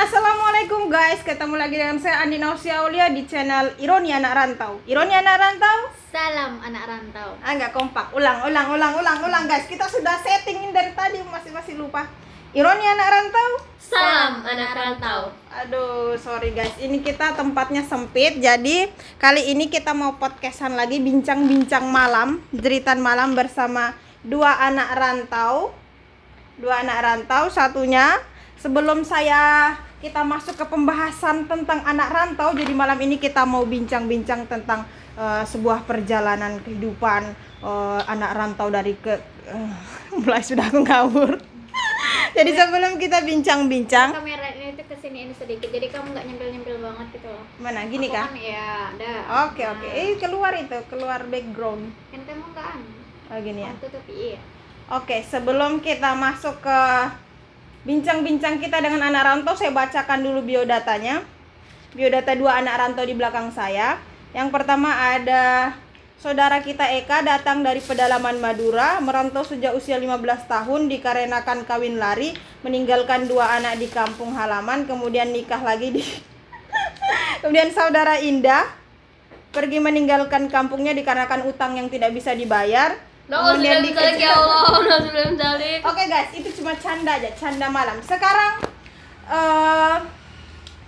Assalamualaikum guys, ketemu lagi dengan saya Andi Nausia Aulia di channel Ironi Anak Rantau. Ironi Anak Rantau. Salam anak rantau. Enggak kompak. Ulang guys. Kita sudah settingin dari tadi masih lupa. Ironi Anak Rantau. Salam anak rantau. Aduh, sorry guys. Ini kita tempatnya sempit. Jadi kali ini kita mau podcastan lagi, bincang-bincang malam, jeritan malam bersama dua anak rantau. Satunya sebelum kita masuk ke pembahasan tentang anak rantau, jadi malam ini kita mau bincang-bincang tentang sebuah perjalanan kehidupan anak rantau dari mulai sudah aku ngawur. Jadi sebelum kita bincang-bincang, Kamera ini tuh kesini ini sedikit, jadi kamu nggak nyempil-nyempil banget gitu loh. mana gini Aku kah? kan, ya, ada. Oke. Keluar background. Kan kamu nggak Oh gini ya. tutup iya. Oke, sebelum kita masuk ke bincang-bincang kita dengan anak rantau, saya bacakan dulu biodatanya. Biodata dua anak rantau di belakang saya. Yang pertama ada saudara kita Eka, datang dari pedalaman Madura, merantau sejak usia 15 tahun dikarenakan kawin lari, meninggalkan dua anak di kampung halaman, kemudian nikah lagi di Kemudian saudara Indah pergi meninggalkan kampungnya dikarenakan utang yang tidak bisa dibayar. Kemudian ya Allah, Oke guys, itu cuma canda aja, canda malam. Sekarang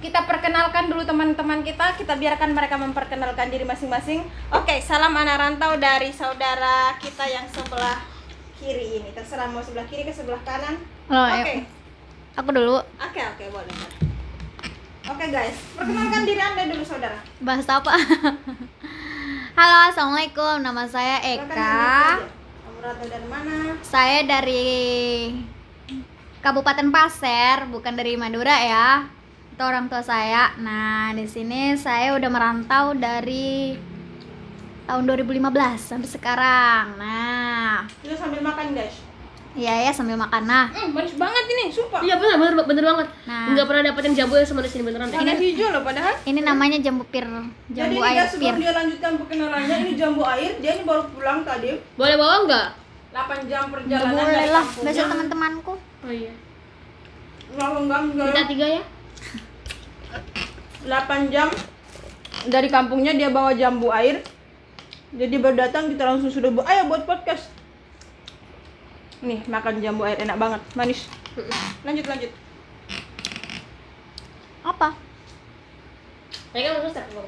kita perkenalkan dulu teman-teman kita biarkan mereka memperkenalkan diri masing-masing. Oke, salam anak rantau dari saudara kita yang sebelah kiri ini. Terserah mau sebelah kiri ke sebelah kanan. Oke. Aku dulu. Oke, boleh. Oke guys, perkenalkan diri Anda dulu saudara. Bahas apa? Halo, assalamualaikum. Nama saya Eka. Kamu rantau dari mana? Saya dari Kabupaten Pasir, bukan dari Madura ya. Itu orang tua saya. Nah, di sini saya udah merantau dari tahun 2015 sampai sekarang. Nah, Kita sambil makan guys. iya ya sambil makan. Nah, Manis banget ini, sumpah. Iya bener banget. Nah. Nggak pernah dapetin jambu yang semanis ini beneran deh. Warna hijau loh padahal. ini namanya jambu pir, Jadi jambu ini air guys, sebelum pir. dia lanjutkan perkenalannya, ini jambu air. Dia ini baru pulang tadi. Boleh bawa nggak? 8 jam Nggak perjalanan boleh dari lah, kampungnya. besok teman-temanku. Oh iya. Enggak. Kita 3 ya. 8 jam dari kampungnya dia bawa jambu air. Jadi baru datang kita langsung sudah ayo buat podcast. Nih, makan jambu air enak banget, manis. Lanjut. Apa? Kayaknya udah selesai.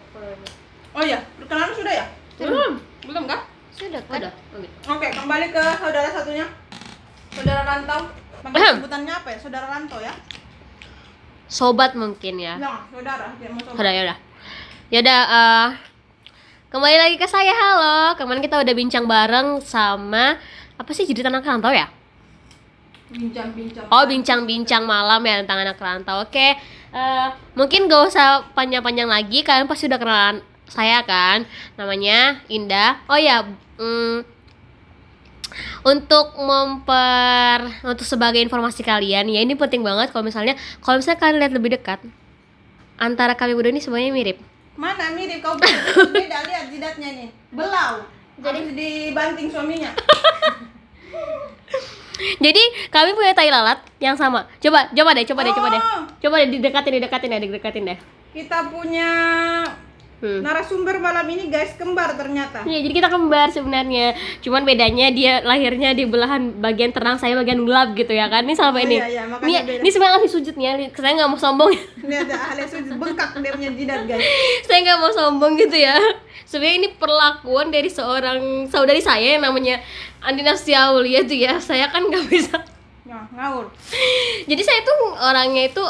Oh iya, perkenalan sudah ya? Belum kah? Sudah kan? Udah. Oh, gitu. Oke, kembali ke saudara satunya. Saudara rantau. Panggil sebutannya apa ya? Saudara rantau ya? Sobat mungkin ya. Nah, saudara, dia mau coba. Yaudah, kembali lagi ke saya. Halo. Kemarin kita udah bincang bareng sama apa sih jadi anak rantau ya? Bincang-bincang. Oh, bincang-bincang malam ya tentang anak rantau. Oke. Mungkin gak usah panjang-panjang lagi. Kalian pasti udah kenalan saya kan. Namanya Indah. Oh ya, untuk sebagai informasi kalian ya, ini penting banget kalau misalnya kalian lihat lebih dekat, antara kami berdua ini semuanya mirip. Mana mirip kau beda, lihat jidatnya nih. Belau. Jadi dibanting suaminya. Jadi kami punya tai lalat yang sama. Coba deh. Oh. Coba deh didekatin deh. Kita punya narasumber malam ini guys, kembar ternyata. Iya, jadi kita kembar sebenarnya. Cuman bedanya dia lahirnya di belahan bagian terang, saya bagian gelap gitu ya kan. Ini sama ini. Iya, makanya beda. Ini sebenarnya ahli sujudnya. Saya nggak mau sombong. Ini ada ahli sujud bengkak dia punya jidat guys. Saya nggak mau sombong gitu ya. Sebenarnya ini perlakuan dari seorang saudari saya yang namanya Andi Nausia Aulia tuh ya. Saya kan nggak bisa. Nah, ngawur. Jadi saya tuh orangnya itu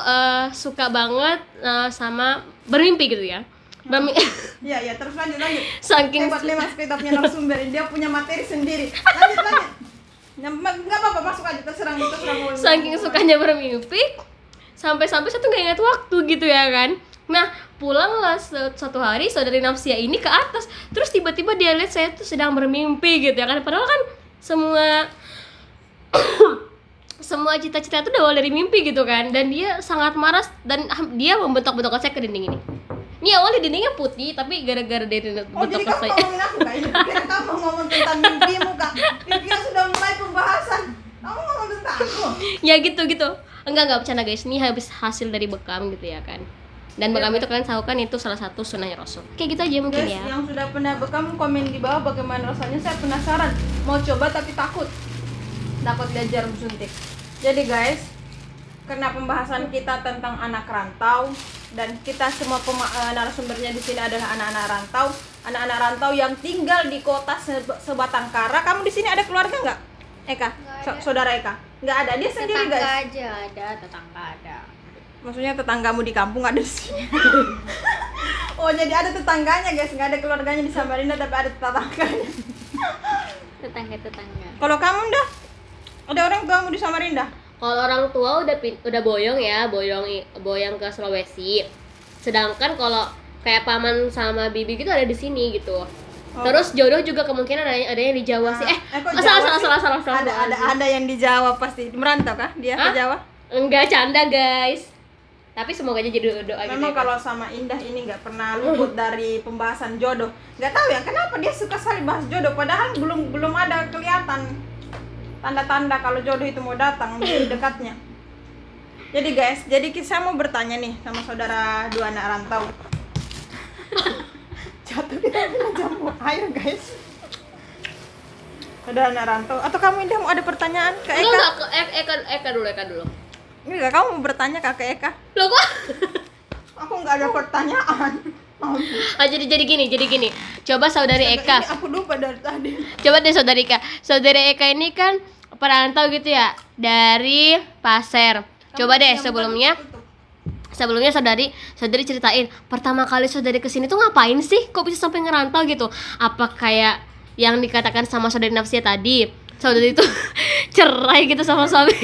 suka banget sama bermimpi gitu ya. Iya, terus lanjut. Saking Hebat memang speed up-nya narasumber, dia punya materi sendiri. Lanjut. Enggak apa-apa, masuk aja, terserang. saking sukanya bermimpi sampai saya tuh gak ingat waktu gitu ya kan. Nah, pulanglah suatu hari saudari Nausia ini ke atas, terus tiba-tiba dia lihat saya tuh sedang bermimpi gitu ya kan. Padahal kan semua cita-cita itu berawal dari mimpi gitu kan. Dan dia sangat marah dan dia membentak-bentak saya ke dinding ini. Ini awalnya dindingnya putih, tapi gara-gara dari bentuk jadi kamu saya. ngomongin aku kak? Kira kamu ngomong tentang mimpimu kak? Kira sudah mulai pembahasan. Kamu ngomong tentang aku? Ya gitu. Enggak bercanda guys, ini habis hasil dari bekam gitu ya kan. Dan bekam itu kalian tahu kan itu salah satu sunnahnya Rasul. Kayak gitu aja mungkin Guys, ya. yang sudah pernah bekam komen di bawah bagaimana rasanya. Saya penasaran, mau coba tapi takut lihat jarum suntik. Jadi guys, karena pembahasan kita tentang anak rantau dan kita semua narasumbernya di sini adalah anak-anak rantau yang tinggal di kota sebatang kara. Kamu di sini ada keluarga nggak, Eka? Saudara Eka? Nggak ada, dia sendiri guys. Tetangga aja ada, tetangga ada. Maksudnya tetanggamu di kampung ada di sini. Oh, jadi ada tetangganya guys, nggak ada keluarganya di Samarinda tapi ada tetangganya. Tetangga. Kalau kamu dah ada orang tuamu di Samarinda? Kalau orang tua udah boyong ya, boyong ke Sulawesi. Sedangkan kalau kayak paman sama bibi gitu ada di sini gitu. Terus jodoh juga kemungkinan ada yang di Jawa sih. kok salah. Ada yang di Jawa pasti. Merantau kah dia ke Jawa? Enggak, canda guys. Tapi semoga aja jadi doa gitu. Memang ya, kalau sama Indah ini nggak pernah luput dari pembahasan jodoh. Nggak tahu ya kenapa dia suka sekali bahas jodoh, padahal belum ada kelihatan tanda-tanda kalau jodoh itu mau datang di dekatnya. Jadi guys, saya mau bertanya nih sama saudara dua anak rantau. Jatuh kita kena jamur air guys. Saudara anak rantau. Atau kamu Indah mau ada pertanyaan ke Eka? Enggak, Eka dulu. Enggak, kamu mau bertanya ke Eka? Loh kok? Aku nggak ada pertanyaan. Jadi gini. Coba saudari Eka. Ini aku lupa dari tadi. Coba deh saudari Eka. Saudari Eka ini kan perantau gitu ya, dari Pasir. Coba deh sebelumnya saudari ceritain pertama kali saudari kesini tuh ngapain sih? Kok bisa sampai ngerantau gitu? Apa kayak yang dikatakan sama saudari Nafsia tadi? Saudari itu cerai gitu sama suami.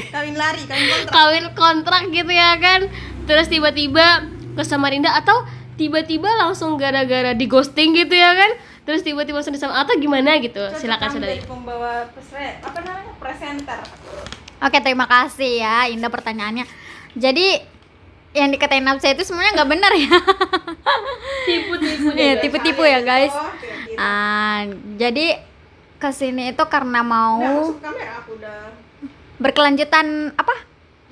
Kawin kontrak gitu ya kan. Terus tiba-tiba ke Samarinda atau tiba-tiba langsung gara-gara di ghosting gitu ya kan. Terus tiba-tiba langsung disama atau gimana gitu. Silakan saudari. Pembawa presenter. Oke, terima kasih ya Indah pertanyaannya. Jadi yang dikatain Nafsa itu sebenarnya nggak benar ya. Tipu-tipu ya guys. Jadi kesini itu karena mau berkelanjutan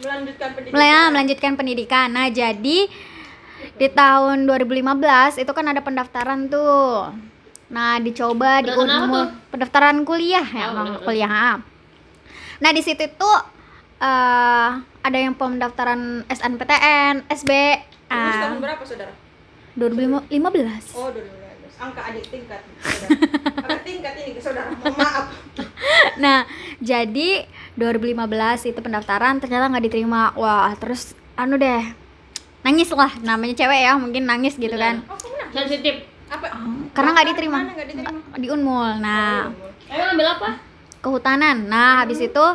melanjutkan pendidikan. Nah, jadi di tahun 2015 itu kan ada pendaftaran tuh. Nah, dicoba di Unmul, pendaftaran kuliah ya, kuliah. Nah, di situ tuh ada yang pendaftaran SNPTN, SB. Tahun berapa saudara? 2015. Oh, 2015. Angka adik tingkat. Angka tingkat ini saudara, mohon maaf. Nah, jadi 2015 itu pendaftaran ternyata nggak diterima. Wah, terus nangis lah, namanya cewek ya, mungkin nangis gitu kan. Sensitif. Apa? Karena nggak diterima. Nggak diterima. Di Unmul. Nah, Ayo ambil apa? kehutanan. Nah, habis itu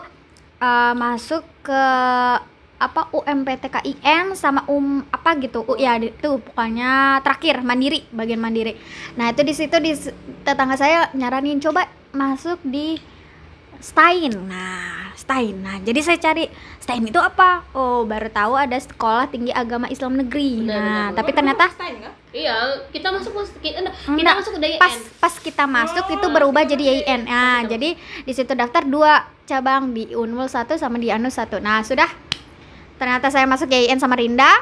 masuk ke UMPTKIN sama gitu. Ya itu pokoknya terakhir bagian mandiri. Nah, itu di situ tetangga saya nyaranin coba masuk di STAIN. Nah, jadi saya cari STAIN itu apa? Oh, baru tahu ada Sekolah Tinggi Agama Islam Negeri. Benar. Tapi ternyata Iya, kita masuk kita masuk ke DIN. Pas kita masuk itu berubah jadi YIN. Nah, jadi di situ daftar 2 cabang, di Unmul 1 sama di Anus 1. Nah, sudah. Ternyata saya masuk YIN Samarinda.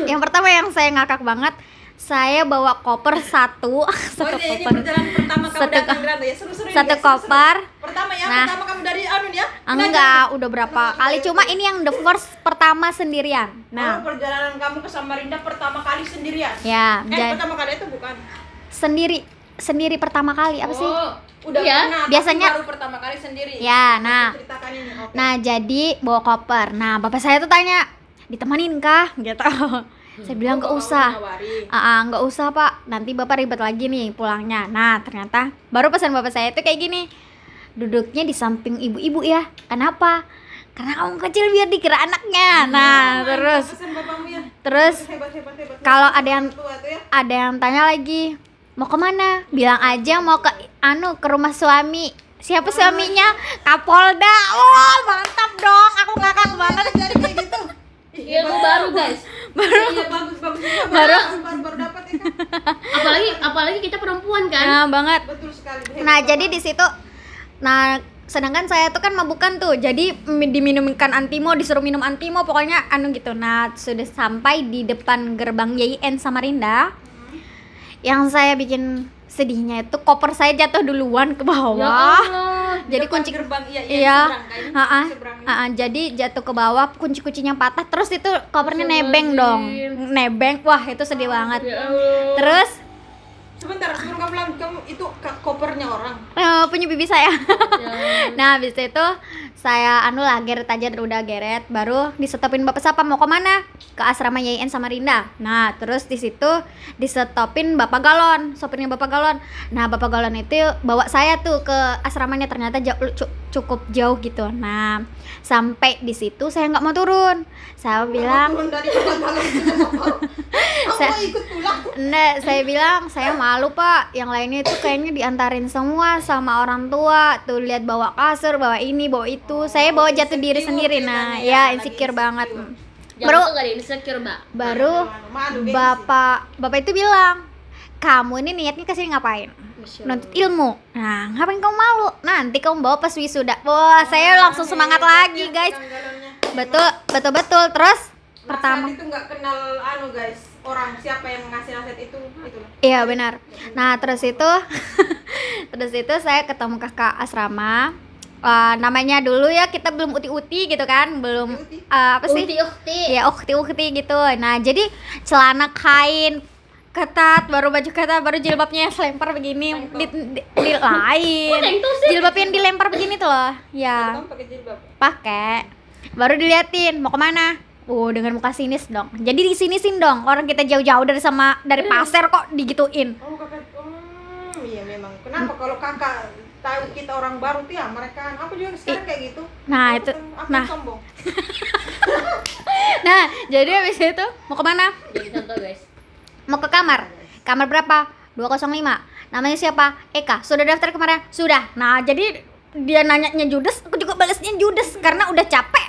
Yang pertama yang saya ngakak banget, saya bawa koper satu koper. Ini perjalanan pertama kamu datang Granda ya, seru-seru satu koper. Pertama ya, Nah, pertama kamu dari ya? Enggak, udah berapa kali, cuma ini yang the first pertama sendirian. Nah, perjalanan kamu ke Samarinda pertama kali sendirian. ya, Pertama kali itu bukan. Sendiri pertama kali apa sih? Udah Iya, pernah, biasanya baru pertama kali sendiri. Ya, nah. Ceritakan ini. Oke. Nah, jadi bawa koper. Nah, bapak saya tuh tanya, "Ditemanin kah?" gitu. Saya bilang nggak usah. Nggak usah Pak, nanti bapak ribet lagi nih pulangnya. Nah, ternyata baru pesan bapak saya itu kayak gini, duduknya di samping ibu-ibu ya. Kenapa? Karena kamu kecil biar dikira anaknya. Nah, terus kalau ada yang tanya lagi, mau kemana? Bilang aja mau ke rumah suami. Siapa suaminya? Kapolda. Oh, mantap dong, aku ngakak banget. Jadi kayak gitu. Ilmu baru guys. Iya, bagus baru dapat ya kan. Apalagi kita perempuan kan. Nah, banget. Betul sekali. Nah, jadi di situ sedangkan saya tuh kan mabukan tuh, jadi diminumkan antimo, disuruh minum antimo, pokoknya anu gitu. Nah sudah sampai di depan gerbang YIN Samarinda, yang saya bikin sedihnya itu koper saya jatuh duluan ke Ya bawah. Allah. Jadi Depan kunci gerbang iya, seberang kayaknya, ha-ha, seberangnya. ha-ha, jadi jatuh ke bawah, kunci-kuncinya patah, terus itu kopernya nebeng dong, nebeng, wah itu sedih banget. Ya Allah. Terus Sebentar, sebelum kamu bilang kamu itu kopernya orang. punya bibi saya. Ya. Nah habis itu saya anu lah geret aja, udah geret, baru disetopin bapak siapa mau kemana, ke asrama YIN Samarinda. Nah terus di situ disetopin bapak galon, sopirnya bapak galon. Nah bapak galon itu bawa saya tuh ke asramanya, ternyata cukup jauh gitu. Nah sampai di situ saya nggak mau turun, saya bilang Turun dari bapak galon itu Bapak. Kamu Saya- mau ikut pulang? Nggak, saya bilang saya malu pak, yang lainnya itu kayaknya diantarin semua sama orang tua, tuh lihat bawa kasur, bawa ini, bawa itu, saya bawa jatuh diri Insecure sendiri. ceritanya Nah ya, ya lagi insecure banget. Jangan Baru tuh gak ada insecure, Mbak. baru Malu, gengsi. bapak itu bilang, kamu ini niatnya kesini ngapain? Masya Allah. Nuntut ilmu. Nah ngapain kamu malu? Nanti kamu bawa pas wisuda. Wah saya langsung semangat lagi guys. Betul betul betul. Terus pertama. Nasihat itu nggak kenal anu guys, orang siapa yang ngasih nasihat itu loh. Iya benar. Nah terus itu terus itu saya ketemu kakak asrama. Namanya dulu ya kita belum uti-uti gitu kan, belum Uti-uti? apa sih? Ukti. Ya ukti-ukti gitu. Nah jadi celana kain ketat, baru baju ketat, baru jilbabnya selempar begini di lain. Kok tank top sih? Jilbab yang dilempar begini tuh loh. Ya Kamu pakai jilbab. pakai. Baru diliatin mau kemana. Dengan muka sinis dong. Jadi disinisin dong. Orang kita jauh-jauh dari pasir kok digituin. Oh kakak, iya memang. Kenapa kalau kakak tahu kita orang baru tuh ya mereka, aku juga sekarang kayak gitu. Nah, Aku itu- aku nah. sombong. Nah, jadi habis itu mau kemana? Jadi contoh, guys. Mau ke kamar. Kamar berapa? 205. Namanya siapa? Eka. Sudah daftar kemarin? Sudah. Nah, jadi dia nanyanya judes, aku juga balasnya judes karena udah capek.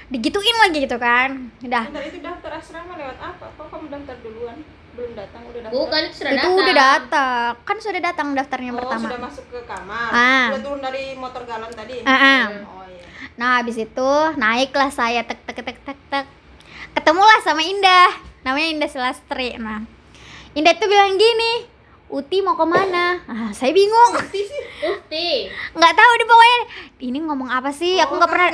Digituin lagi gitu kan. Udah. Bentar, itu daftar asrama lewat apa? Kok kamu daftar duluan? Belum datang, udah daftar. Bukan, itu sudah Itu datang. udah datang. Kan sudah datang daftarnya Oh, pertama. sudah masuk ke kamar. Ah. Sudah turun dari motor galon tadi. Ah. Oh iya. Nah, habis itu naiklah saya tek. Ketemulah sama Indah. Namanya Indah Silastri. Nah, Indah itu bilang gini, "Uti mau kemana?" Saya bingung. Ukti sih. Ukti. Nggak tahu deh pokoknya. Ini ngomong apa sih? Aku nggak pernah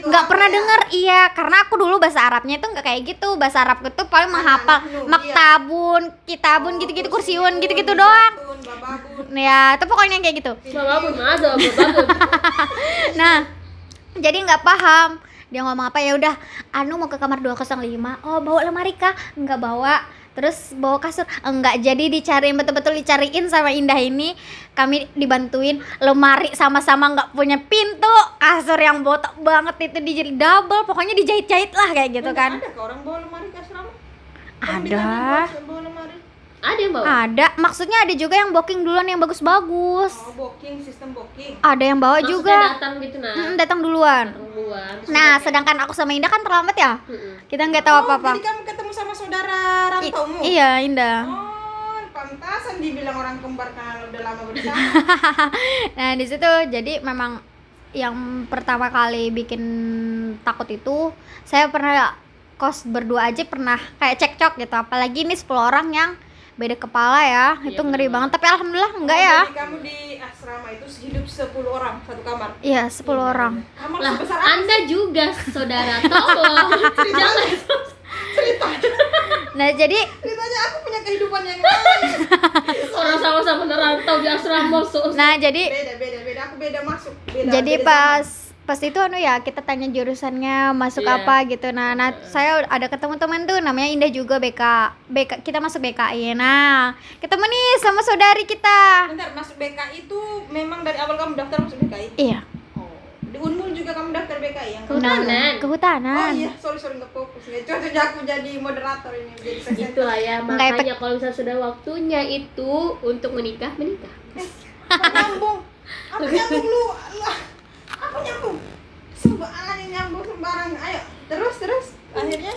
nggak pernah dengar. Iya, karena aku dulu bahasa Arabnya itu nggak kayak gitu. Bahasa Arab itu paling menghafal Nahnu, maktabun, kitabun, gitu-gitu, kursiun, gitu-gitu doang. Bababun. Ya, itu pokoknya kayak gitu. Bababun, masa bababun. Nah, jadi nggak paham dia ngomong apa. Ya udah, anu mau ke kamar 205. Oh, bawa lemari kah? Nggak bawa. Terus bawa kasur? Enggak. Jadi dicariin, betul-betul dicariin sama Indah ini. Kami dibantuin lemari, sama-sama nggak punya pintu, kasur yang botak banget itu dijahit double, pokoknya dijahit-jahit lah kayak gitu kan. Ada ke orang bawa lemari ke asrama? Kamu Ada. ditanya bawa lemari? Ada yang bawa? Ada, maksudnya ada juga yang booking duluan yang bagus-bagus. Oh, booking, sistem booking. Ada yang bawa Maksudnya juga. datang gitu, nah. Datang duluan. Duluan. Terus Nah, udah sedangkan aku sama Indah kan terlambat ya. kayak, Kita nggak tahu apa-apa. Jadi kamu ketemu sama saudara rantaumu? Iya, Indah. Oh, pantasan dibilang orang kembar karena udah lama bersama. Nah, di situ jadi memang yang pertama kali bikin takut itu saya pernah kos berdua aja pernah kayak cekcok gitu, apalagi ini 10 orang yang beda kepala ya. Iya, Itu ngeri benar. banget, tapi alhamdulillah enggak ya. Jadi kamu di asrama itu hidup 10 orang satu kamar. Iya, 10 orang. Kamar lah, sebesar apa? Anda juga saudara, tolong. Jangan. Nah, jadi Ceritanya aku punya kehidupan yang lain. Orang sama-sama merantau di asrama. nah jadi Beda. Aku beda masuk. Beda, jadi beda pas itu anu ya, kita tanya jurusannya masuk Iya. apa gitu. Nah, saya ada ketemu teman tuh namanya Indah juga, BK kita masuk BKI. Nah, ketemu nih sama saudari zaman. kita. Bentar, masuk BKI itu memang dari awal kamu daftar masuk BKI? Iya, Oh. Di Unmul juga kamu daftar BKI yang Kehutanan. Kehutanan. Oh iya, sorry nggak fokus. Ya, contohnya aku jadi moderator ini, jadi presenter. Gitu lah ya, Nggak makanya kalau misalnya sudah waktunya itu untuk menikah. Apa nyambung? Apa nyambung lu? Apa nyambung? Sembarang. Ayo, terus. Akhirnya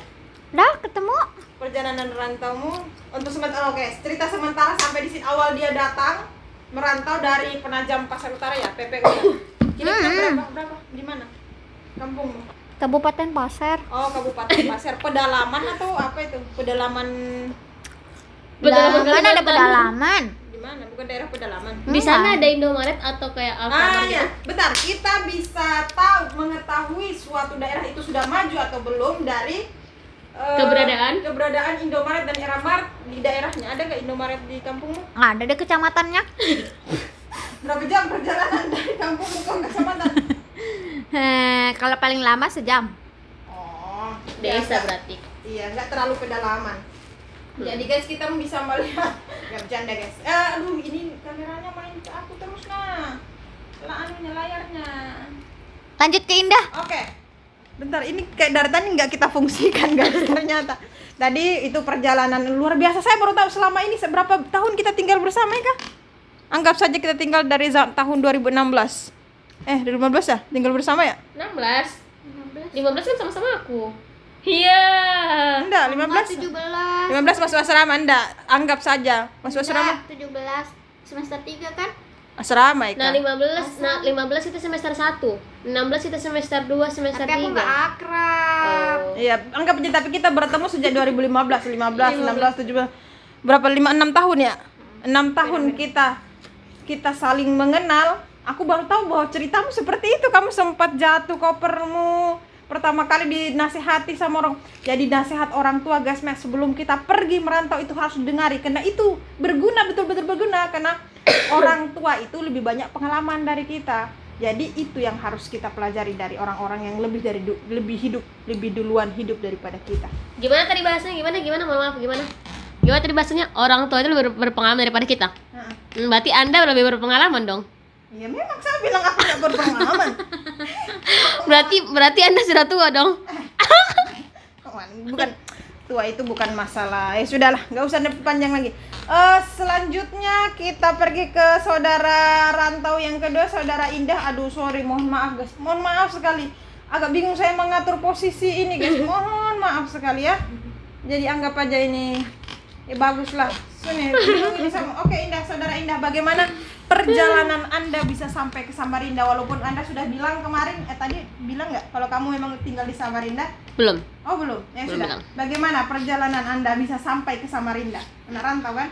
Dah ketemu. perjalanan rantaumu untuk sementara. Oke, cerita sementara sampai di sini. Awal dia datang merantau dari Penajam Pasar Utara ya, PPU ya. Kira-kira berapa? Di mana? Kampungmu? Kabupaten Pasir. Oh, Kabupaten Pasir. Pedalaman atau apa itu? Pedalaman Pedalaman ada pedalaman. di mana? Bukan daerah pedalaman. Di sana ada Indomaret atau kayak Alfamart Ya, gitu? bentar. Kita bisa mengetahui suatu daerah itu sudah maju atau belum dari keberadaan Indomaret dan Indomaret di daerahnya. Ada nggak Indomaret di kampungmu? Ada di kecamatannya. Berapa jam perjalanan dari kampungmu ke kecamatan? Kalau paling lama sejam. Oh, Desa ya, berarti. Iya, nggak terlalu pedalaman. Jadi guys, kita bisa melihat. Nggak bercanda guys. Aduh, ini kameranya main ke aku terus nah. Layarnya. Lanjut ke Indah. Oke. Bentar, ini kayak dari tadi nggak kita fungsikan guys ternyata. Tadi itu perjalanan luar biasa. Saya baru tahu selama ini seberapa tahun kita tinggal bersama ya kak? Anggap saja kita tinggal dari tahun 2016. 2015 ya? Tinggal bersama ya? 16 kan sama-sama aku. Iya. Enggak, 15. 17. 15 masuk asrama, enggak. Anggap saja masuk asrama. 17 semester 3 kan? Asrama ya. Nah, Kak? 15 itu semester 1. 16 itu semester 2, semester 3. Tapi aku nggak akrab. Oh. Iya, anggap aja tapi kita bertemu sejak 2015, 16, 17. Berapa 5 6 tahun ya? 6 tahun kita saling mengenal. Aku baru tahu bahwa ceritamu seperti itu. Kamu sempat jatuh kopermu pertama kali dinasihati sama orang. Jadi nasihat orang tua guys, sebelum kita pergi merantau itu harus dengari karena itu berguna, betul-betul berguna karena orang tua itu lebih banyak pengalaman dari kita. Jadi itu yang harus kita pelajari dari orang-orang yang lebih duluan hidup daripada kita. Gimana tadi bahasanya? Gimana? Mohon maaf, gimana? Gimana tadi bahasanya? Orang tua itu lebih berpengalaman daripada kita. Berarti Anda lebih berpengalaman dong. Ya memang saya bilang aku tidak berpengalaman. Berarti Anda sudah tua dong. Bukan tua, itu bukan masalah. Sudahlah, nggak usah panjang lagi. Selanjutnya kita pergi ke saudara rantau yang kedua, saudara Indah. Aduh sorry, mohon maaf guys, mohon maaf sekali. Agak bingung saya mengatur posisi ini guys, mohon maaf sekali ya. Jadi anggap aja ini baguslah. Sini, ini sama. Oke Indah, saudara Indah, bagaimana perjalanan Anda bisa sampai ke Samarinda walaupun Anda sudah bilang kemarin tadi bilang nggak kalau kamu memang tinggal di Samarinda? Belum. Oh belum, ya Belum sudah. bilang. Bagaimana perjalanan Anda bisa sampai ke Samarinda? Anak rantau kan?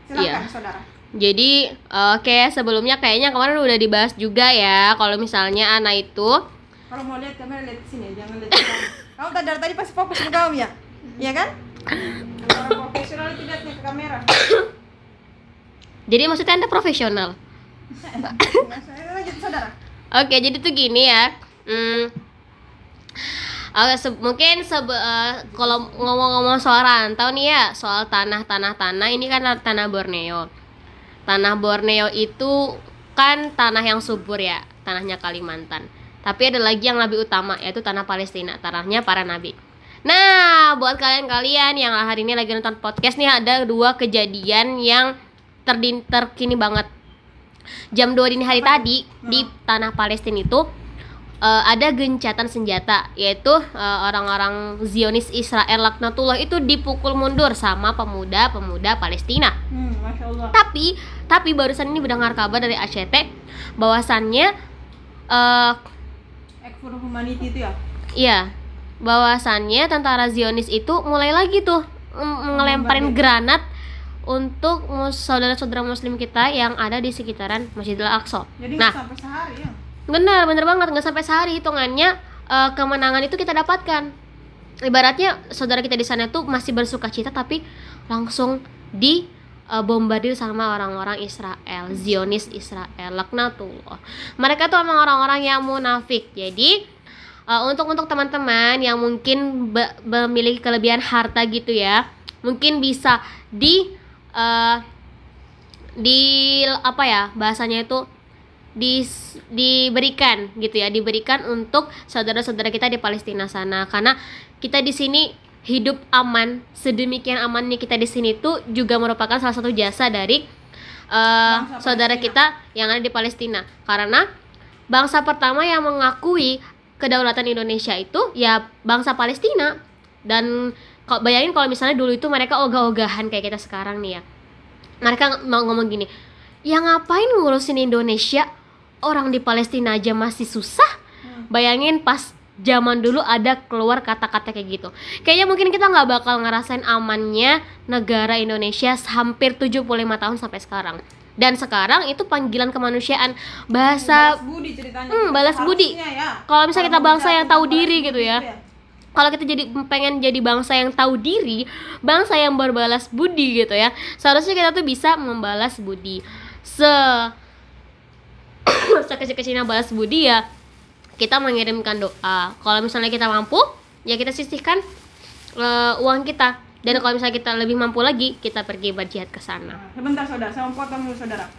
Silakan Iya. saudara. Jadi oke, sebelumnya kayaknya kemarin udah dibahas juga ya kalau misalnya anak itu Kalau mau lihat kamera lihat ke sini, jangan lihat ke kamu. Kamu dari tadi pasti fokus ke kamu ya? Iya kan? Orang profesional itu lihatnya ke kamera. jadi maksudnya Anda profesional. Lanjut saudara. Oke, jadi tuh gini ya. Kalau ngomong-ngomong soal rantau nih ya, soal tanah ini kan tanah Borneo. Tanah Borneo itu kan tanah yang subur ya, tanahnya Kalimantan. Tapi ada lagi yang lebih utama, yaitu tanah Palestina, tanahnya para nabi. Nah, buat kalian-kalian yang hari ini lagi nonton podcast nih, ada 2 kejadian yang terkini banget. Jam 2 dini hari tadi di tanah Palestina itu ada gencatan senjata, yaitu orang-orang Zionis Israel laknatullah itu dipukul mundur sama pemuda-pemuda Palestina. Masya Allah. Tapi barusan ini mendengar kabar dari ACT bahwasannya Act for Humanity itu ya? iya, bahwasannya tentara Zionis itu mulai lagi tuh ngelemparin granat untuk saudara-saudara muslim kita yang ada di sekitaran Masjidil Aqsa. Jadi Nah, nggak sampai sehari ya? bener banget, nggak sampai sehari hitungannya kemenangan itu kita dapatkan. Ibaratnya saudara kita di sana tuh masih bersuka cita tapi langsung di bombardir sama orang-orang Israel, Zionis Israel, laknatullah. Mereka tuh emang orang-orang yang munafik. Jadi untuk teman-teman yang mungkin memiliki kelebihan harta gitu ya, mungkin bisa apa ya bahasanya itu diberikan gitu ya, diberikan untuk saudara-saudara kita di Palestina sana, karena kita di sini hidup aman, sedemikian amannya kita di sini tuh juga merupakan salah satu jasa dari saudara kita yang ada di Palestina, karena bangsa pertama yang mengakui kedaulatan Indonesia itu ya bangsa Palestina. Dan bayangin kalau misalnya dulu itu mereka ogah-ogahan kayak kita sekarang nih ya, mereka mau ngomong gini, ya ngapain ngurusin Indonesia, orang di Palestina aja masih susah, bayangin pas zaman dulu ada keluar kata-kata kayak gitu. Kayaknya mungkin kita nggak bakal ngerasain amannya negara Indonesia hampir 75 tahun sampai sekarang. Dan sekarang itu panggilan kemanusiaan, bahasa Balas budi ceritanya. balas budi. Harusnya ya. Kalau misalnya kita Kalau bangsa mau yang tahu balas diri budi gitu ya. itu Kalau kita pengen jadi bangsa yang tahu diri, bangsa yang berbalas budi gitu ya. Seharusnya kita tuh bisa membalas budi. Sekecil-kecilnya balas budi ya, kita mengirimkan doa. Kalau misalnya kita mampu, ya kita sisihkan uang kita. Dan kalau misalnya kita lebih mampu lagi, kita pergi berjihad ke sana. Sebentar saudara, saya mau potong dulu saudara.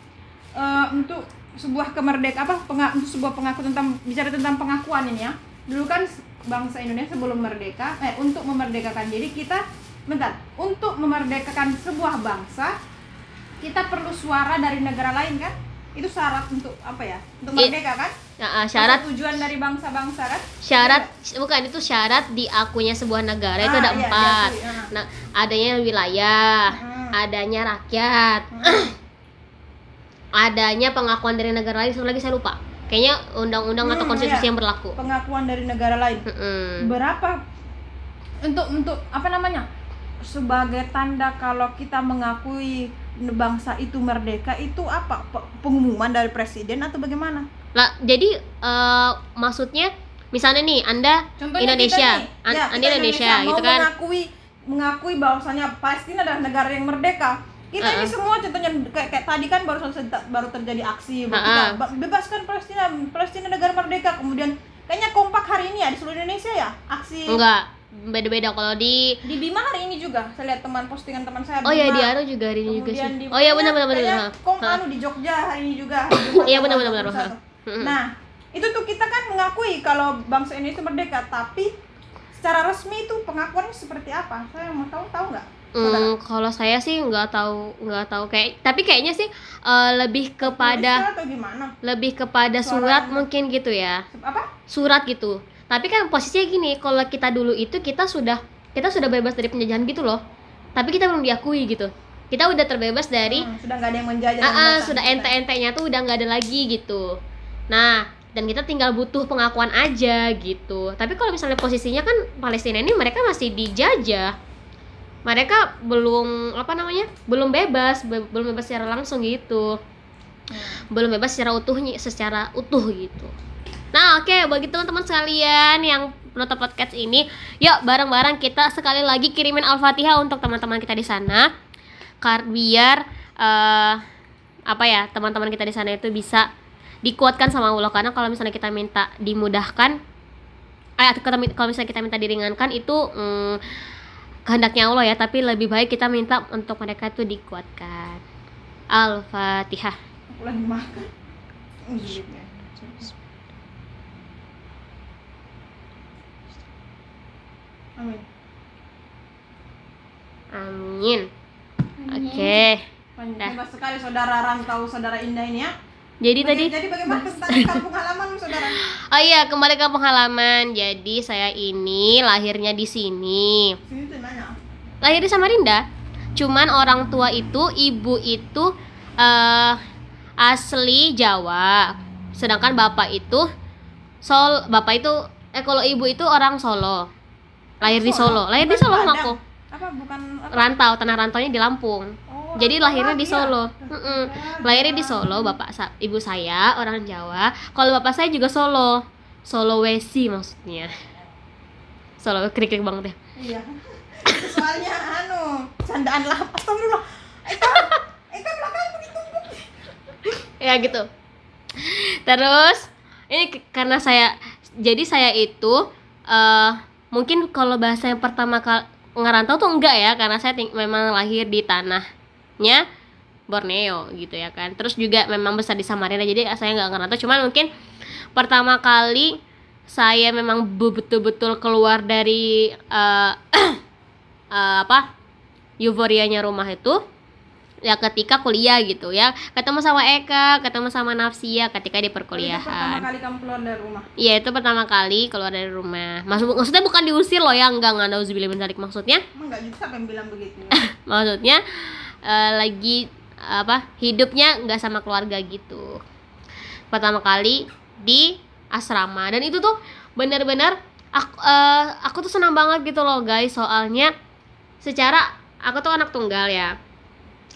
Untuk sebuah untuk sebuah pengakuan bicara tentang pengakuan ini ya. Dulu kan bangsa Indonesia sebelum merdeka, untuk memerdekakan diri untuk memerdekakan sebuah bangsa, kita perlu suara dari negara lain kan? Itu syarat untuk apa ya? Untuk merdeka kan? Syarat tujuan dari bangsa-bangsa kan? bukan itu syarat diakuinya sebuah negara itu ada Iya, 4. diakui, Nah, adanya wilayah, adanya rakyat, adanya pengakuan dari negara lain, satu lagi saya lupa. Kayaknya undang-undang atau konstitusi iya. yang berlaku. Pengakuan dari negara lain. Berapa untuk apa namanya? Sebagai tanda kalau kita mengakui bangsa itu merdeka itu apa? Pengumuman dari presiden atau bagaimana? Lah, jadi maksudnya misalnya nih Anda Contohnya Indonesia, kita nih, Anda Indonesia mau gitu kan. mengakui bahwasanya Palestina adalah negara yang merdeka. Kita ini semua contohnya kayak tadi kan baru terjadi aksi kita bebaskan Palestina negara merdeka, kemudian kayaknya kompak hari ini ya di seluruh Indonesia ya aksi. Enggak, beda-beda. Kalau di Bima hari ini juga saya lihat postingan teman saya. Oh ya, Bima. di Aro juga hari ini juga sih. Kemudian Oh iya, benar. kayaknya di Jogja hari ini juga. Iya, benar. Nah, itu tuh kita kan mengakui kalau bangsa Indonesia merdeka, tapi secara resmi itu pengakuannya seperti apa? Saya mau tahu nggak? Kalau saya sih nggak tahu tapi kayaknya sih lebih kepada atau gimana? lebih kepada surat mungkin gitu ya. Apa? Surat gitu. Tapi kan posisinya gini, kalau kita dulu itu kita sudah bebas dari penjajahan gitu loh. Tapi kita belum diakui gitu. Kita udah terbebas dari sudah nggak ada yang menjajah. sudah ente-entenya tuh udah nggak ada lagi gitu. Nah, dan kita tinggal butuh pengakuan aja gitu. Tapi kalau misalnya posisinya kan Palestina ini mereka masih dijajah. Mereka belum belum bebas secara langsung gitu. Belum bebas secara utuh gitu. Nah, oke, bagi teman-teman sekalian yang menonton podcast ini, yuk bareng-bareng kita sekali lagi kirimin Al-Fatihah untuk teman-teman kita di sana. Biar teman-teman kita di sana itu bisa dikuatkan sama Allah, karena kalau misalnya kita minta dimudahkan, kalau misalnya kita minta diringankan itu kehendaknya Allah ya, tapi lebih baik kita minta untuk mereka itu dikuatkan. Al-Fatihah. Aku lagi makan. Amin. Amin. Oke. Hebat sekali saudara rantau, saudara Indah ini ya. Jadi bagaimana tentang kampung halaman saudara? Oh iya, kembali ke kampung halaman. Jadi saya ini lahirnya di sini. Sini tuh mana? Lahir di Samarinda. Cuman orang tua itu, ibu itu asli Jawa. Sedangkan bapak itu kalau ibu itu orang Solo. Lahir di Solo sama aku. Rantau, tanah rantaunya di Lampung. Jadi lahirnya di Solo. Lahirnya di Solo, ibu saya orang Jawa. Kalau bapak saya juga Sulawesi maksudnya. Solo krik-krik banget ya. Iya. Soalnya candaan lah. Astagfirullah. Eka belakang ditumpuk. Ya gitu. Terus ini karena saya itu mungkin kalau bahasa yang pertama kali ngerantau tuh enggak ya, karena saya memang lahir di tanahnya Borneo gitu ya kan. Terus juga memang besar di Samarinda, jadi saya nggak ngerantau. Cuman mungkin pertama kali saya memang betul-betul keluar dari euforianya rumah itu ya ketika kuliah gitu ya, ketemu sama Eka, ketemu sama Nafsia ketika di perkuliahan. Itu pertama kali kamu keluar dari rumah? Iya, itu pertama kali keluar dari rumah. Maksudnya bukan diusir loh ya, enggak nauzubillah min dzalik. Maksudnya enggak juga siapa yang bilang begitu. Maksudnya lagi hidupnya enggak sama keluarga gitu. pertama kali di asrama. Dan itu tuh benar-benar aku tuh senang banget gitu loh guys, soalnya secara aku tuh anak tunggal ya,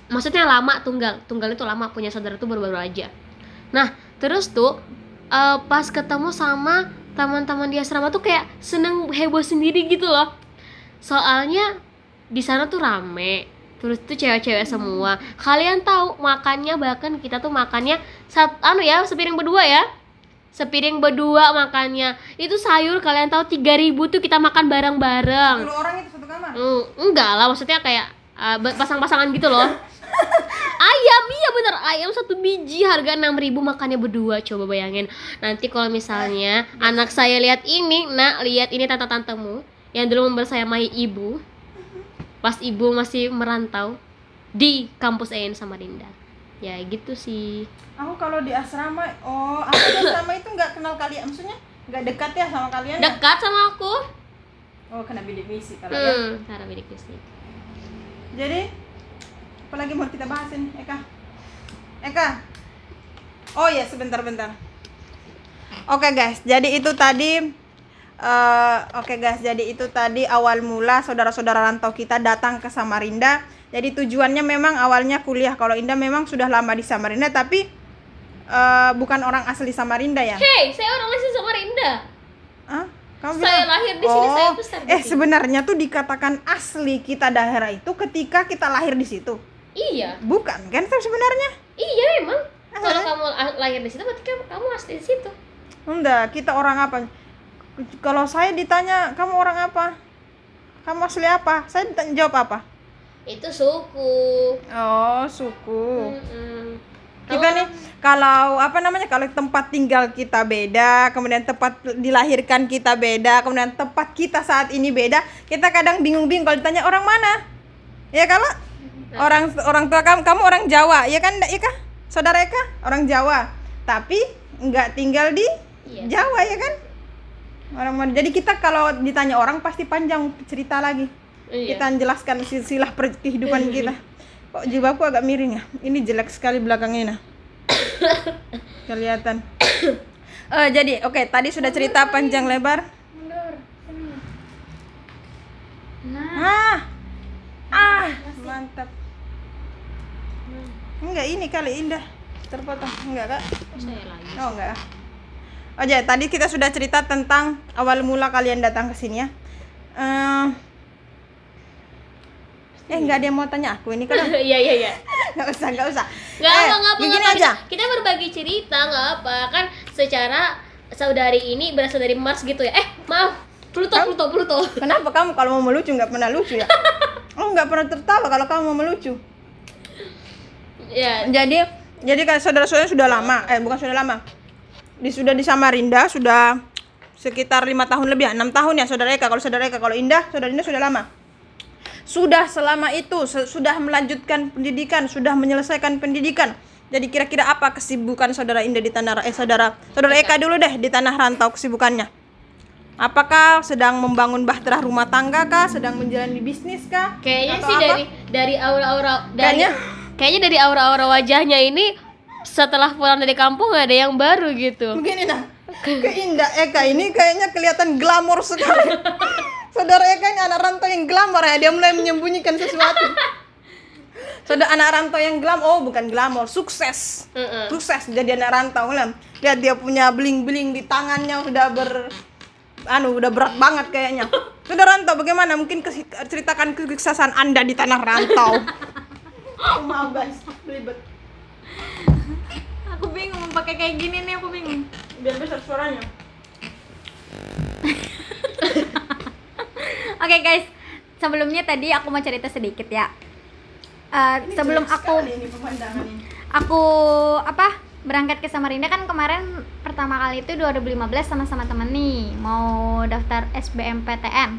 maksudnya lama tunggal itu lama, punya saudara tuh baru-baru aja. Nah terus tuh pas ketemu sama teman-teman di asrama tuh kayak seneng heboh sendiri gitu loh, soalnya di sana tuh rame, terus tuh cewek-cewek semua. Kalian tahu makannya, bahkan kita tuh makannya sepiring berdua ya, sepiring berdua makannya. Itu sayur kalian tahu 3.000 tuh kita makan bareng-bareng. 10 orang itu satu kamar? Enggak lah, maksudnya kayak pasang-pasangan gitu loh. Ayam, iya bener, ayam 1 biji harga 6.000 makannya berdua. Coba bayangin nanti kalau misalnya anak saya lihat ini, lihat ini tante-tantemu yang dulu membersamai ibu pas ibu masih merantau di kampus EN Samarinda. Ya gitu sih. Aku kalau di asrama, aku di asrama itu nggak kenal kalian, maksudnya nggak dekat ya sama kalian? Dekat sama aku. Oh, kena bidik misi kalau ya. Cara bidik misi. Jadi, apalagi mau kita bahasin, Eka? Oh ya, sebentar. Oke guys, jadi itu tadi awal mula saudara-saudara rantau kita datang ke Samarinda. Jadi tujuannya memang awalnya kuliah. Kalau Indah memang sudah lama di Samarinda, tapi bukan orang asli Samarinda ya? Hei, saya orang asli Samarinda. Hah? Kamu Saya bilang? lahir di sini, saya besar di sini. Sebenarnya tuh dikatakan asli kita daerah itu ketika kita lahir di situ. Iya. Bukan kan sebenarnya? Iya memang. Kalau kamu lahir di situ berarti kamu asli di situ. Enggak, kita orang apa? Kalau saya ditanya, kamu orang apa? Kamu asli apa? Saya jawab apa? Itu suku. Oh, suku. Kita nih kalau kalau tempat tinggal kita beda, kemudian tempat dilahirkan kita beda, kemudian tempat kita saat ini beda, kita kadang bingung-bingung kalau ditanya orang mana. Ya kalau orang tua kamu orang Jawa, ya kan? Ika? Saudara Eka orang Jawa, tapi nggak tinggal di Jawa ya kan? Orang mana? Jadi kita kalau ditanya orang pasti panjang cerita lagi. Iya. Kita menjelaskan silsilah kehidupan kita. Kok jilbabku agak miring ya? Ini jelek sekali belakangnya. Kelihatan. Jadi oke, tadi sudah cerita panjang lebar. Mantap. Enggak, ini kali Indah terpotong. Enggak kak? Saya lagi. Oh enggak. Oh jadi tadi kita sudah cerita tentang awal mula kalian datang ke sini ya. Enggak ada yang mau tanya aku ini kan? Iya. Enggak usah. Nggak apa. Begini aja. Kita berbagi cerita, nggak apa. Kan secara saudari ini berasal dari Mars gitu ya. Maaf. Pluto. Kenapa kamu kalau mau melucu nggak pernah lucu ya? Oh nggak pernah tertawa kalau kamu mau melucu. Ya. Jadi kan saudara-saudara sudah lama, sudah di Samarinda sudah sekitar 5 tahun lebih ya, 6 tahun ya saudara Eka. Kalau Indah, saudara Indah sudah lama. Sudah selama itu sudah melanjutkan pendidikan, sudah menyelesaikan pendidikan. Jadi kira-kira apa kesibukan saudara Indah di tanah saudara Eka dulu deh di tanah rantau kesibukannya? Apakah sedang membangun bahtera rumah tangga kah? Sedang menjalani bisnis kah? Kayaknya atau sih apa? dari aura kayaknya dari aura wajahnya ini setelah pulang dari kampung gak ada yang baru gitu. Begini ke Indah Eka ini kayaknya kelihatan glamor sekali. Saudara Eka ini anak rantau yang glamor ya, dia mulai menyembunyikan sesuatu. Saudara anak rantau yang bukan glamor, sukses. Sukses jadi anak rantau. Lihat dia punya bling-bling di tangannya, udah berat banget kayaknya. Saudara rantau bagaimana? Mungkin ceritakan kesuksesan Anda di tanah rantau. Maaf guys, belibet. Aku bingung mau pakai kayak gini nih, aku bingung. Biar besar suaranya. Oke guys, sebelumnya tadi aku mau cerita sedikit ya. Sebelum aku berangkat ke Samarinda kan kemarin pertama kali itu 2015 sama temen nih mau daftar SBMPTN.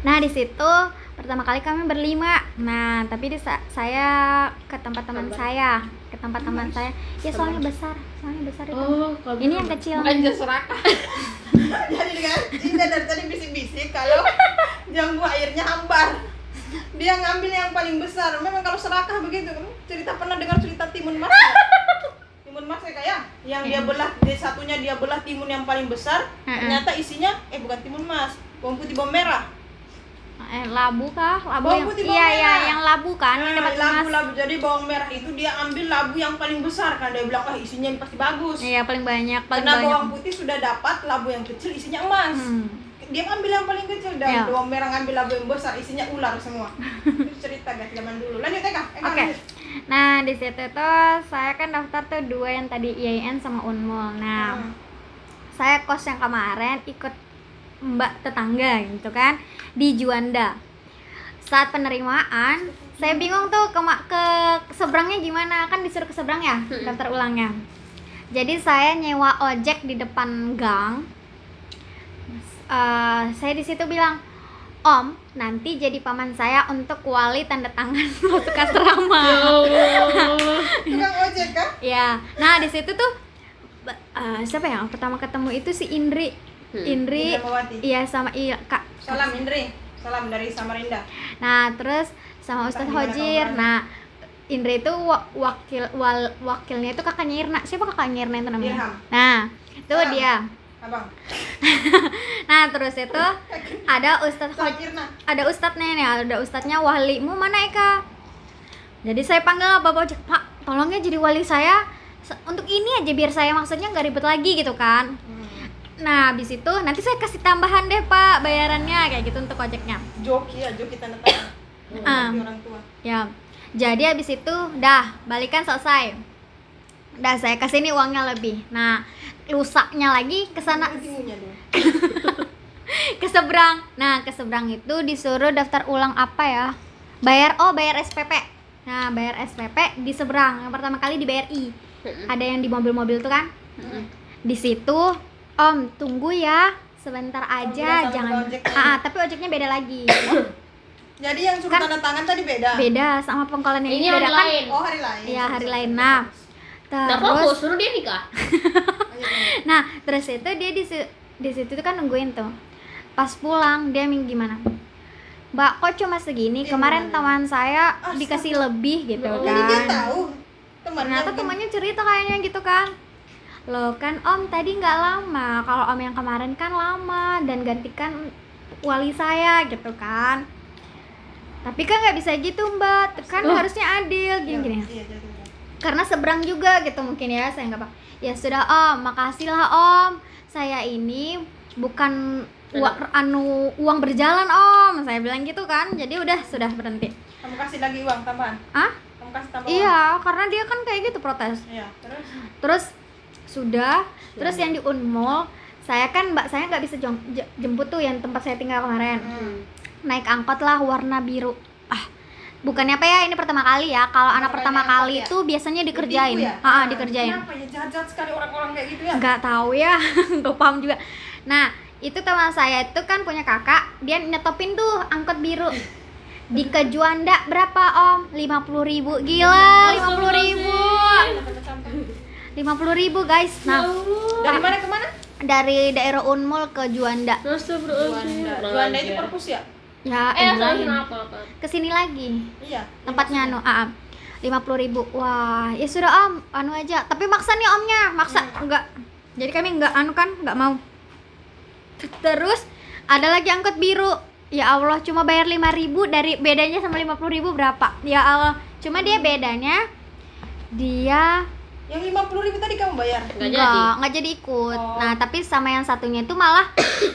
Nah di situ pertama kali kami berlima. Nah tapi saya ke tempat teman saya, ya soalnya besar itu. Ini yang kecil. Bukan serakah. Jadi kan Indah dari tadi bisik-bisik kalau jambu airnya hambar. Dia ngambil yang paling besar. Memang kalau serakah begitu. Pernah dengar cerita timun mas? timun mas ya kayak yang dia belah, satunya dia belah timun yang paling besar, ternyata isinya bukan timun mas, bawang putih bawang merah. Labu kah? Labu Bawang yang putih, iya bawang iya merah. yang labu kan yang dapat emas. Labu. Jadi bawang merah itu dia ambil labu yang paling besar kan, dia bilang isinya pasti bagus. Iya, paling banyak, paling Karena banyak. bawang putih sudah dapat, labu yang kecil isinya emas. Dia ambil yang paling kecil dan Ya. bawang merah ngambil labu yang besar isinya ular semua. Itu cerita guys zaman dulu. Lanjut Eka. Oke. Nah, di situ tuh saya kan daftar tuh 2 yang tadi IAIN sama Unmul. Nah, saya kos yang kemarin ikut mbak tetangga gitu kan di Juanda. Saat penerimaan, saya bingung tuh ke seberangnya gimana, kan disuruh ke seberang ya daftar ulangnya. Jadi saya nyewa ojek di depan gang. Saya di situ bilang, Om, nanti jadi paman saya untuk wali tanda tangan masuk asrama. Tukang ojek kan? Ya, nah di situ tuh siapa yang pertama ketemu itu si Indri, Indri, Indramawati. iya sama Kak. Salam Indri. Salam dari Samarinda. Nah terus sama Ustadz Gimana Hojir. kamu? Nah Indri itu wakilnya itu kakaknya Irna. Siapa kakaknya Irna itu namanya? Irham. Nah itu Salam. dia. Abang. Nah terus itu ada Ustadz Hojir. Sakirna. Ada ustadznya nih, ada ustadznya, walimu mana Eka? Jadi saya panggil bapak ojek, Pak, tolong ya jadi wali saya untuk ini aja biar saya maksudnya nggak ribet lagi gitu kan. Nah habis itu nanti saya kasih tambahan deh Pak bayarannya kayak gitu untuk ojeknya. Joki tanda tangan. Joki orang tua. Ya, jadi habis itu dah balikan selesai. Dah saya kasih nih uangnya lebih. Nah lusaknya lagi ke sana Timunya dong. ke seberang. Nah ke seberang itu disuruh daftar ulang apa ya? Bayar SPP. Nah bayar SPP di seberang. Yang pertama kali di BRI. Ada yang di mobil-mobil tuh kan? Di situ, Om tunggu ya sebentar aja, bilang sama jangan. ojeknya. Tapi ojeknya beda lagi. Jadi yang suruh Kan- tanda tangan tadi beda. Beda sama pengkolan yang Ini beda hari kan? lain. Oh hari lain. Iya hari lain. Nah Nah, kok terus, suruh dia nikah? nah terus itu dia di situ tuh kan nungguin tuh. Pas pulang dia gimana? Mbak kok cuma segini? Kemarin teman saya dikasih lebih gitu Jadi dia kan. tahu temannya. Ternyata temannya cerita kayaknya gitu kan. Loh kan Om tadi nggak lama, kalau Om yang kemarin kan lama dan gantikan wali saya gitu kan. Tapi kan nggak bisa gitu Mbak, kan harusnya adil gini-gini. Iya, jadi. Karena seberang juga gitu mungkin ya, saya nggak apa. Ya sudah Om, makasih lah Om. Saya ini bukan uang berjalan Om, saya bilang gitu kan. Jadi sudah berhenti. Kamu kasih lagi uang tambahan. Ah? Kamu kasih tambahan. Iya, karena dia kan kayak gitu protes. Iya, terus Terus sudah, terus yang di Unmul, saya kan mbak saya nggak bisa jemput tuh yang tempat saya tinggal kemarin. Naik angkot lah warna biru. Bukannya apa ya, ini pertama kali ya. Kalau anak pertama angkot kali ya? itu biasanya dikerjain. Ditipu ya? Dikerjain. Kenapa ya jahat sekali orang-orang kayak gitu ya? Nggak tahu ya, nggak paham juga. Nah, itu teman saya itu kan punya kakak, dia nyetopin tuh angkot biru. Di ke Juanda berapa Om? 50.000. Gila, 50.000. 50.000 guys. Nah, Dari mana ke mana? dari daerah Unmul ke Juanda. Astagfirullahaladzim. Juanda itu perpus ya? Ya, Langsung lain. apa? Kesini lagi. Iya. Tempatnya 50.000. Wah, ya sudah Om, anu aja. Tapi maksa nih Omnya, maksa enggak. Jadi kami enggak enggak mau. Terus ada lagi angkot biru. Ya Allah, cuma bayar 5.000 dari bedanya sama 50.000 berapa? Ya Allah, cuma dia bedanya dia Yang 50.000 tadi kamu bayar? enggak jadi ikut. Oh. Nah, tapi sama yang satunya itu malah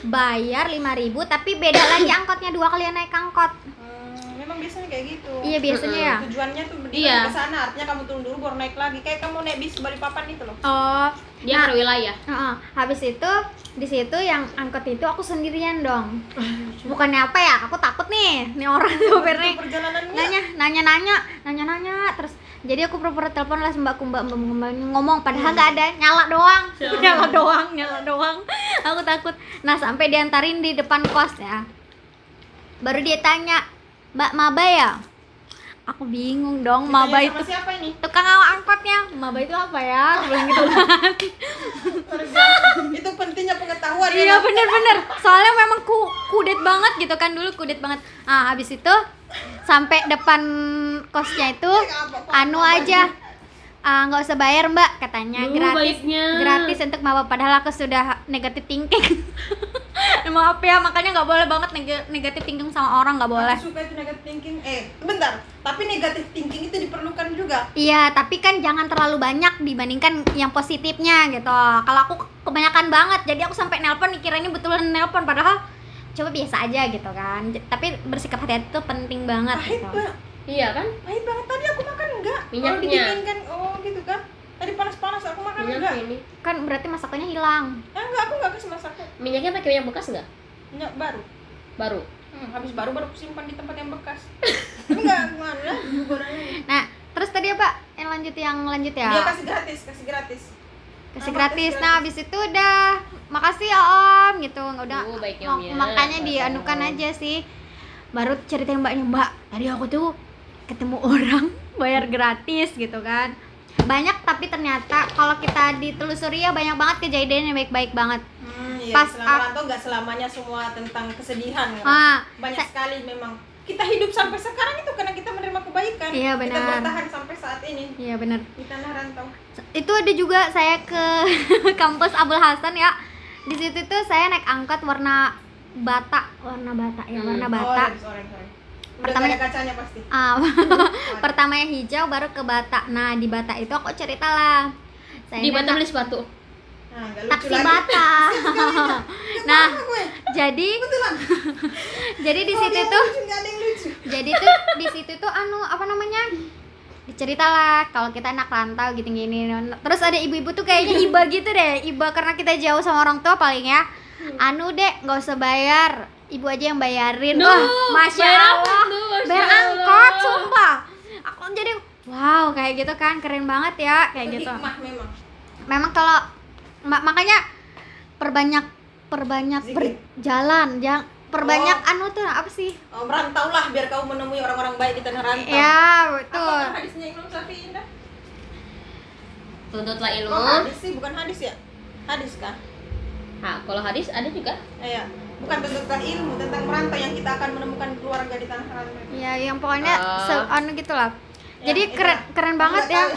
bayar 5.000 tapi beda lagi angkotnya, 2 kali naik angkot. Memang biasanya kayak gitu. Iya, biasanya ya. Tujuannya tuh Iya. ke sana, artinya kamu turun dulu baru naik lagi. Kayak kamu naik bis Balikpapan itu loh. Oh, Dia nah, per wilayah. habis itu di situ yang angkot itu aku sendirian dong. Bukannya apa ya? Aku takut nih orang sopirnya Perjalanannya. nanya terus. Jadi aku pura-pura telepon lah mbak ngomong padahal nggak ada, nyala doang. Aku takut. Nah sampai diantarin di depan kos ya. Baru dia tanya, Mbak Maba ya? Aku bingung dong, Maba Ditanya itu sama siapa ini? tukang angkotnya. Maba itu apa ya? Aku bilang gitu kan. Itu pentingnya pengetahuan. Iya ya. bener. Soalnya memang kudet banget gitu kan, dulu kudet banget. Ah habis itu sampai depan kosnya itu anu aja nggak usah bayar mbak katanya, Baiknya. gratis untuk maba, padahal aku sudah negatif thinking. Maaf ya, makanya nggak boleh banget negatif thinking sama orang, nggak boleh. Aku suka itu negative thinking. Bentar. Tapi negative thinking itu diperlukan juga. Iya, tapi kan jangan terlalu banyak dibandingkan yang positifnya gitu. Kalau aku kebanyakan banget, jadi aku sampai nelpon dikiranya betulan nelpon, padahal coba biasa aja gitu kan. Tapi bersikap hati-hati itu penting banget Pahit, gitu. Mbak. Iya kan? Pahit banget. Tadi aku makan enggak. Kalau Minyaknya. didinginkan, gitu kan. Tadi panas-panas aku makan enggak. Minyak ini. Kan berarti masakannya hilang. Enggak, aku enggak kasih masaknya. Minyaknya pakai minyak bekas nggak? Minyak baru. Baru. Habis baru aku simpan di tempat yang bekas. Enggak, mana gorengnya. Nah, terus tadi apa? Yang lanjut ya. Dia kasih gratis. Kasih Nah, gratis. kasih Nah, habis itu udah makasih ya Om gitu. Nggak udah. Baiknya Om ya. Makanya dianukan aja sih. Baru ceritain mbaknya, Mbak. Tadi aku tuh ketemu orang bayar gratis gitu kan. Banyak, tapi ternyata kalau kita ditelusuri ya banyak banget kejadian yang baik-baik banget. Iya, Pas selama rantau nggak selamanya semua tentang kesedihan kan? Banyak sekali memang. Kita hidup sampai sekarang itu karena kita menerima kebaikan. Iya, Kita benar. bertahan sampai saat ini Iya benar. di tanah rantau. Itu ada juga saya ke kampus Abul Hasan ya. Di situ tuh saya naik angkot warna bata ya, warna bata. Sorry. Udah Pertama- nggak ada kacanya pasti. Pertamanya hijau baru ke bata. Nah, di bata itu aku cerita lah. Di Batam beli sepatu. Nah, nggak lucu taksi lagi. bata. Nah, Apa gue? jadi Betulan. jadi di Oh, situ dia tuh lucu, nggak ada yang lucu. jadi tuh di situ tuh apa namanya, dicerita lah kalau kita anak rantau gini-gini. Terus ada ibu-ibu tuh kayaknya iba gitu deh, iba karena kita jauh sama orang tua paling ya. Dek, nggak usah bayar, ibu aja yang bayarin. Duh, Wah, masya bayar apa Allah, tuh? Masya bayar Allah. angkot, sumpah. Aku jadi wow, kayak gitu kan, keren banget ya kayak gitu. Hikmah memang. Memang kalau makanya perbanyak Zikir. berjalan, perbanyak tuh apa sih? Oh, merantaulah biar kau menemui orang-orang baik di tanah rantau. Ya, betul. Apa hadisnya Imam Syafi'i Indah? Tuntutlah ilmu. Oh, hadis sih, bukan hadis ya? Hadis kah? Nah, kalau hadis ada juga. Iya. Bukan tentang ilmu, tentang merantau yang kita akan menemukan keluarga di tanah rantau. Ya, yang pokoknya gitulah. Ya, Jadi itulah. keren Aku banget nggak ya. tahu.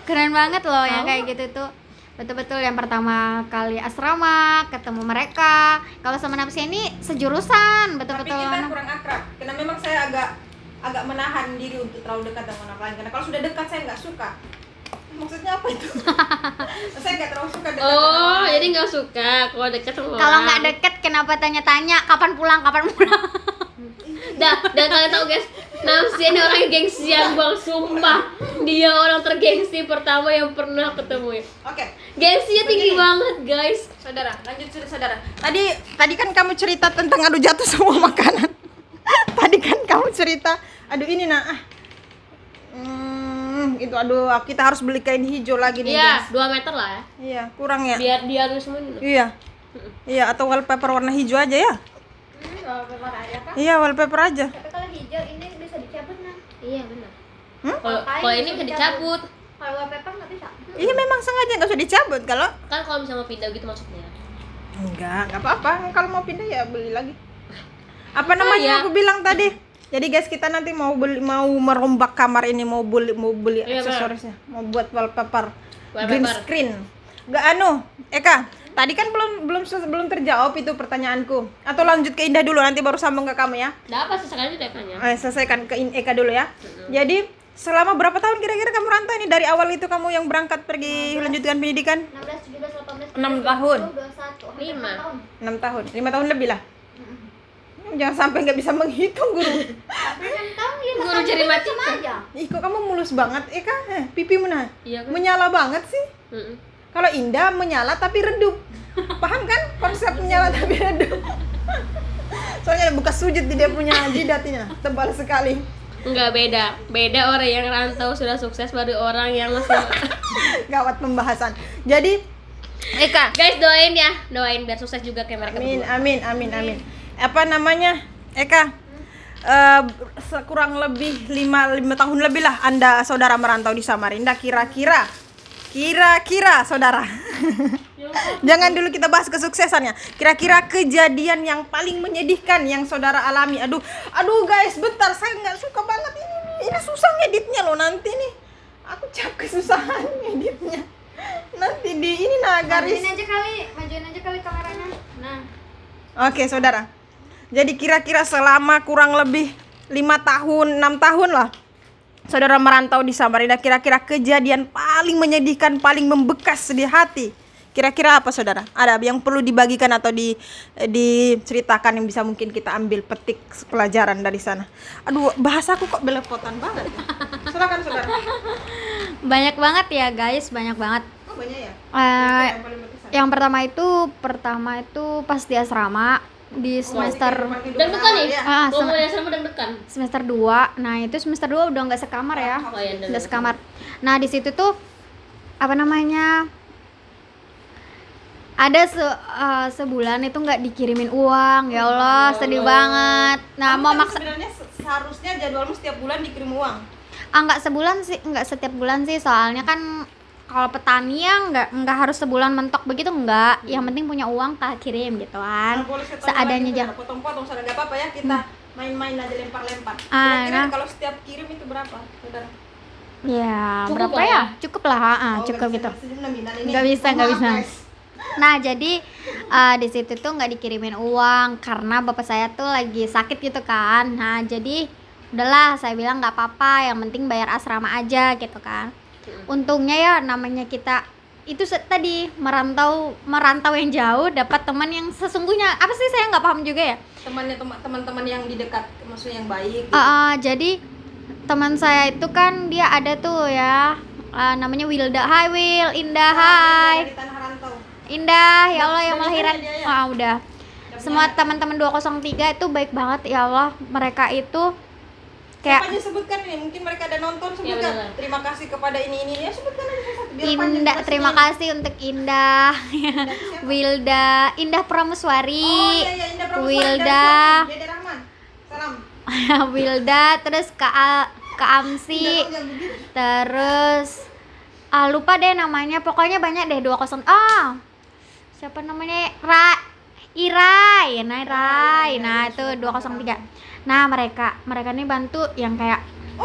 Keren banget loh yang Tahu. kayak gitu tuh. Betul-betul yang pertama kali asrama ketemu mereka. Kalau sama Napsia ini sejurusan, Tapi betul-betul. kita kurang akrab. Karena memang saya agak menahan diri untuk terlalu dekat dengan orang lain. Karena kalau sudah dekat saya nggak suka. Maksudnya apa itu? Saya nggak terlalu suka dekat dengan orang Oh, lain. jadi nggak suka kalau dekat sama orang. Kalau nggak deket kenapa tanya-tanya kapan pulang? Dan kalian tahu guys, Napsia ini orang yang gengsian bang, sumpah. Dia orang tergengsi pertama yang pernah ketemu. Oke. Gengsinya tinggi Begini. banget guys. Saudara, lanjut cerita saudara. Tadi kan kamu cerita tentang adu jatuh semua makanan. Tadi kan kamu cerita, aduh ini itu aduh kita harus beli kain hijau lagi nih. Iya, guys. 2 meter lah ya. Iya, kurang ya. Biar dia harus semua. Iya. Iya, atau wallpaper warna hijau aja ya. Iya, wallpaper aja. Tapi kalau hijau ini bisa dicabut nah. Iya benar. Hmm? Kalau ini bisa dicabut. Kalau wallpaper nggak bisa. Iya, memang sengaja nggak usah dicabut kalau Kan kalau misalnya mau pindah gitu maksudnya. nggak apa-apa. Kalau mau pindah ya beli lagi. Apa Ya. namanya aku bilang tadi? Jadi guys, kita nanti mau merombak kamar ini, mau beli Iya, aksesorisnya, mau buat wallpaper, Wallpaper. green screen. Gak Eka, tadi kan belum terjawab itu pertanyaanku. Atau lanjut ke Indah dulu, nanti baru sambung ke kamu ya. Udah apa selesai aja tanya. Selesaikan ke Eka dulu ya. Jadi selama berapa tahun kira-kira kamu rantau ini? Dari awal itu kamu yang berangkat pergi lanjutkan pendidikan? 16, 17, 18, 6 tahun. 21, 5. 6 tahun, 5 tahun lebih lah. Jangan sampai nggak bisa menghitung guru. Tapi 6 tahun ya. Guru cari mati. aja. Ih, kok kamu mulus banget, Eka? Pipimu nah, Iya kan? menyala banget sih. Mm-mm. Kalau Indah menyala tapi redup. Paham kan konsep menyala tapi redup? Soalnya ada bekas sujud di dia punya jidatnya, tebal sekali. Enggak, beda orang yang rantau sudah sukses baru orang yang masih. Gawat pembahasan. Jadi Eka, Guys, doain ya, doain biar sukses juga kayak mereka amin, berdua. amin. Apa namanya, Eka? Kurang lebih 5 tahun lebih lah Anda saudara merantau di Samarinda. Kira-kira saudara. Jangan dulu kita bahas kesuksesannya. Kira-kira kejadian yang paling menyedihkan yang saudara alami. Aduh guys, bentar, saya nggak suka banget ini susah ngeditnya loh nanti nih. Aku capek kesusahan editnya. Nanti di ini garis. majuin aja kali kameranya. Nah. Oke, saudara. Jadi kira-kira selama kurang lebih 5 tahun, 6 tahun lah saudara merantau di Samarinda, kira-kira kejadian paling menyedihkan, paling membekas di hati, kira-kira apa saudara? Ada yang perlu dibagikan atau diceritakan yang bisa mungkin kita ambil petik pelajaran dari sana? Aduh, bahasaku kok belepotan banget ya. Silakan saudara. Banyak banget ya guys, banyak banget. Oh, banyak ya? Eh, Yang paling berkesan. yang pertama itu pas di asrama di semester Deg-degan nih. Ah, Mau mulai sama deg-degan. semester 2. Nah, itu semester 2 udah nggak sekamar ya. Oh, iya, Udah sekamar. Nah, di situ tuh apa namanya? Ada sebulan itu nggak dikirimin uang. Ya Allah, sedih banget. Nah, Kamu mau kan maksa sebenarnya seharusnya jadwalmu setiap bulan dikirim uang. nggak sebulan sih, nggak setiap bulan sih, soalnya kan kalau petani ya nggak harus sebulan mentok begitu, nggak. Yang penting punya uang tak kirim gitu kan. Nah, boleh saya tanya Seadanya lagi, aja. saudara. Potong-potong saudara, nggak apa-apa ya, kita main-main aja, lempar-lempar. Ah, Kira-kira nah. kalau setiap kirim itu berapa saudara? Ya, Cukup berapa lah ya? ya? Cukup lah, cukup gitu. Nggak bisa. Nah, jadi di situ tuh nggak dikirimin uang karena bapak saya tuh lagi sakit gitu kan. Nah, jadi udahlah saya bilang nggak apa-apa, yang penting bayar asrama aja gitu kan. Untungnya ya namanya kita itu tadi merantau yang jauh, dapat teman yang sesungguhnya apa sih, saya nggak paham juga ya. Teman-teman yang di dekat, maksudnya yang baik gitu. Jadi teman saya itu kan dia ada tuh ya, namanya Wilda. Hai Wil, Indah, hai. Dari Tanah Rantau. Indah, ya Allah yang Udah melahiran. nikah dia ya? Udah. Semua teman-teman 203 itu baik banget, ya Allah. Mereka itu Siapa kayak aja sebutkan ini, mungkin mereka ada nonton, Ya, sebutkan. benar. Terima kasih kepada ini ya, sebutkan aja satu biar panjang Indah, durasinya. terima kasih untuk Indah, Indah itu siapa? Wilda, Indah Pramuswari, Oh iya, Indah Pramuswari dari Wilda, suami, Dede Rahman. Salam. Wilda, terus Kak Amsi, Indah, jangan begitu. terus lupa deh namanya, pokoknya banyak deh 20. Siapa namanya? Irai. Nah, itu 203. Nah, mereka nih bantu yang kayak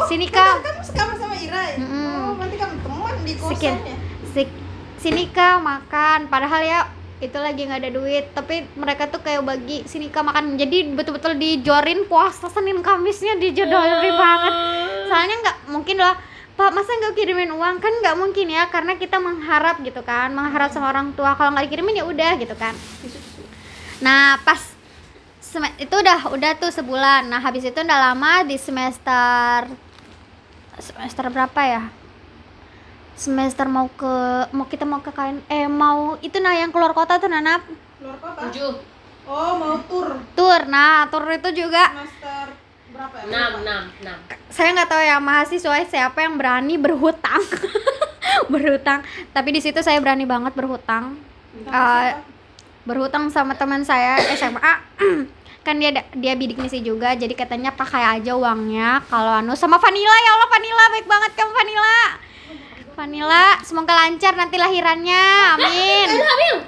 sini bentar, Kak. kamu sekaman sama Irai. Oh, nanti kamu teman di Sekian. kosannya. Sini Kak makan, padahal ya itu lagi nggak ada duit, tapi mereka tuh kayak bagi sini Kak makan, jadi betul-betul dijorin puasa Senin Kamisnya dijodohin banget. Soalnya nggak mungkin lah Pak, masa nggak kirimin uang, kan nggak mungkin ya, karena kita mengharap gitu kan, mengharap sama orang tua, kalau nggak dikirimin ya udah gitu kan. Nah, pas itu udah tuh sebulan. Nah, habis itu udah lama di semester berapa ya? Semester kita mau ke mau itu nah yang keluar kota tuh Nanap. Keluar kota. 7. Oh, mau tur. Nah tur itu juga Semester berapa ya? 6. saya nggak tahu ya mahasiswa siapa yang berani berhutang. Berhutang, tapi di situ saya berani banget berhutang. Berhutang sama teman saya SMA. Kan dia bidik misi juga, jadi katanya pakai aja uangnya kalau sama Vanilla. Ya Allah, Vanilla baik banget kamu, Vanilla, semoga lancar nanti lahirannya, amin.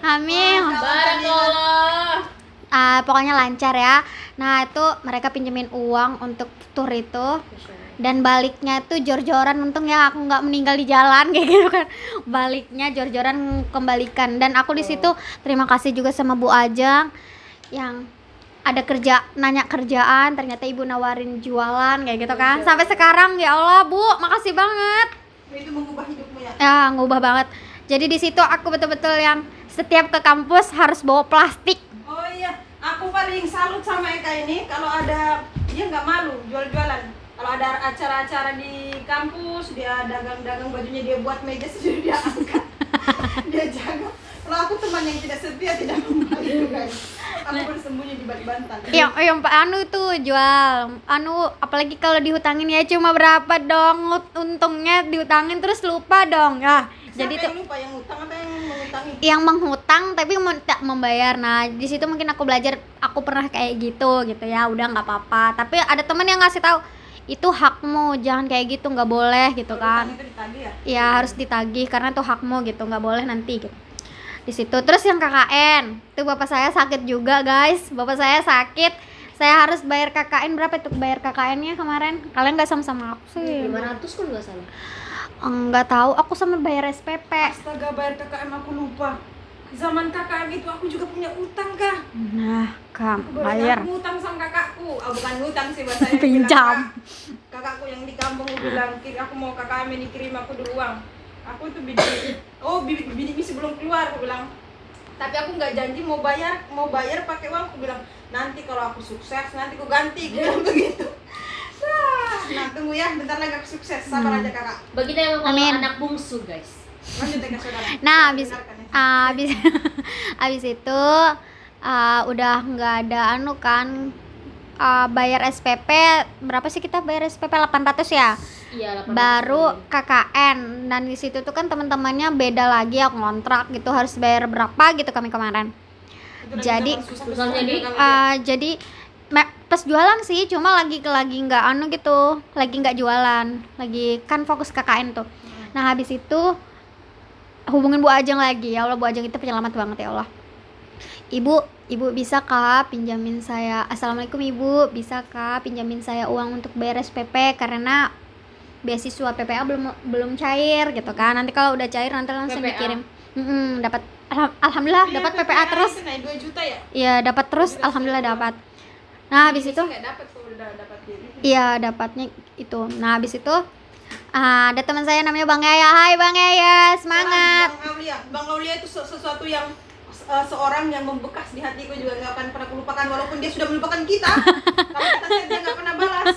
Amin. Barakallah. Pokoknya lancar ya. Nah, itu mereka pinjemin uang untuk tur itu, dan baliknya tuh jor-joran. Untung ya aku nggak meninggal di jalan kayak gitu kan. Baliknya jor-joran kembalikan, dan aku di situ terima kasih juga sama Bu Ajang yang ada nanya kerjaan, ternyata ibu nawarin jualan kayak gitu kan. Sampai sekarang ya Allah Bu, makasih banget. Itu mengubah hidupmu ya. Ya, ngubah banget. Jadi di situ aku betul-betul yang setiap ke kampus harus bawa plastik. Oh iya, aku paling salut sama Eka ini, kalau ada, dia nggak malu jual-jualan. Kalau ada acara-acara di kampus, dia dagang-dagang bajunya, dia buat meja sendiri, dia angkat. Dia jaga. Kalau aku teman yang tidak setia, tidak membantu guys. Aku bersembunyi di balik bantal. Yang Pak Anu tuh jual. Apalagi kalau dihutangin ya cuma berapa dong. Untungnya dihutangin terus lupa dong. Ya, jadi tuh yang lupa, yang utang atau yang mengutangi? yang menghutang tapi tak membayar. Nah, di situ mungkin aku belajar, aku pernah kayak gitu ya. Udah nggak apa-apa. Tapi ada teman yang ngasih tahu, itu hakmu, jangan kayak gitu, nggak boleh gitu kan. Utang itu ditagih ya? Ya harus ditagih karena itu hakmu gitu, nggak boleh nanti gitu. Di situ terus yang KKN itu bapak saya sakit juga guys. Bapak saya sakit, saya harus bayar KKN. Berapa itu bayar KKN-nya kemarin? Kalian nggak sama-sama aku sih. 500 kan nggak salah. Enggak tahu, aku sama bayar SPP. Astaga, bayar KKM aku lupa. Zaman KKM itu aku juga punya utang, Kak. Nah, Kak, Aku baru bayar. aku ngutang sama kakakku. Bukan ngutang sih bahasanya. Pinjam. Kakakku yang di kampung bilang, aku mau KKM ini kirim aku dulu uang. Aku itu bini misi belum keluar, aku bilang. Tapi aku nggak janji mau bayar pakai uang. Aku bilang nanti kalau aku sukses nanti aku ganti. Aku bilang begitu. Nah tunggu ya, bentar lagi aku sukses. Sabar aja kakak. Bagi kita yang mau Amin. anak bungsu guys. Lanjut ya Kak Saudara. Nah, Dengarkan ya. abis itu udah nggak ada anu kan, bayar SPP berapa sih kita bayar SPP 800 ya? Iya, 800 Baru ribu. KKN, dan di situ tuh kan teman-temannya beda lagi ya, kontrak gitu harus bayar berapa gitu kami kemarin. Itu lagi Jadi, zaman susah-susah bukan jadi, juga kali ya. jadi pas jualan sih, cuma lagi nggak anu gitu, lagi nggak jualan, lagi kan fokus KKN tuh. Nah habis itu hubungin Bu Ajeng lagi, ya Allah Bu Ajeng itu penyelamat banget ya Allah. Ibu bisa kah pinjamin saya, assalamualaikum Ibu, bisa kah pinjamin saya uang untuk bayar SPP karena beasiswa PPA belum cair gitu kan, nanti kalau udah cair nanti langsung PPA. dikirim. Dapat alhamdulillah Iya, dapat PPA PPA terus. itu naik 2 juta ya? Iya dapat terus, Alhamdulillah, alhamdulillah sudah dapat. Nah habis itu Nggak dapat kalau udah dapat diri. iya dapatnya itu. Nah habis itu ada teman saya namanya Bang Yaya. Hai Bang Yaya, semangat. Bang Aulia itu sesuatu yang seorang yang membekas di hatiku juga nggak akan pernah kulupakan walaupun dia sudah melupakan kita. Kalau kita chat dia nggak pernah balas.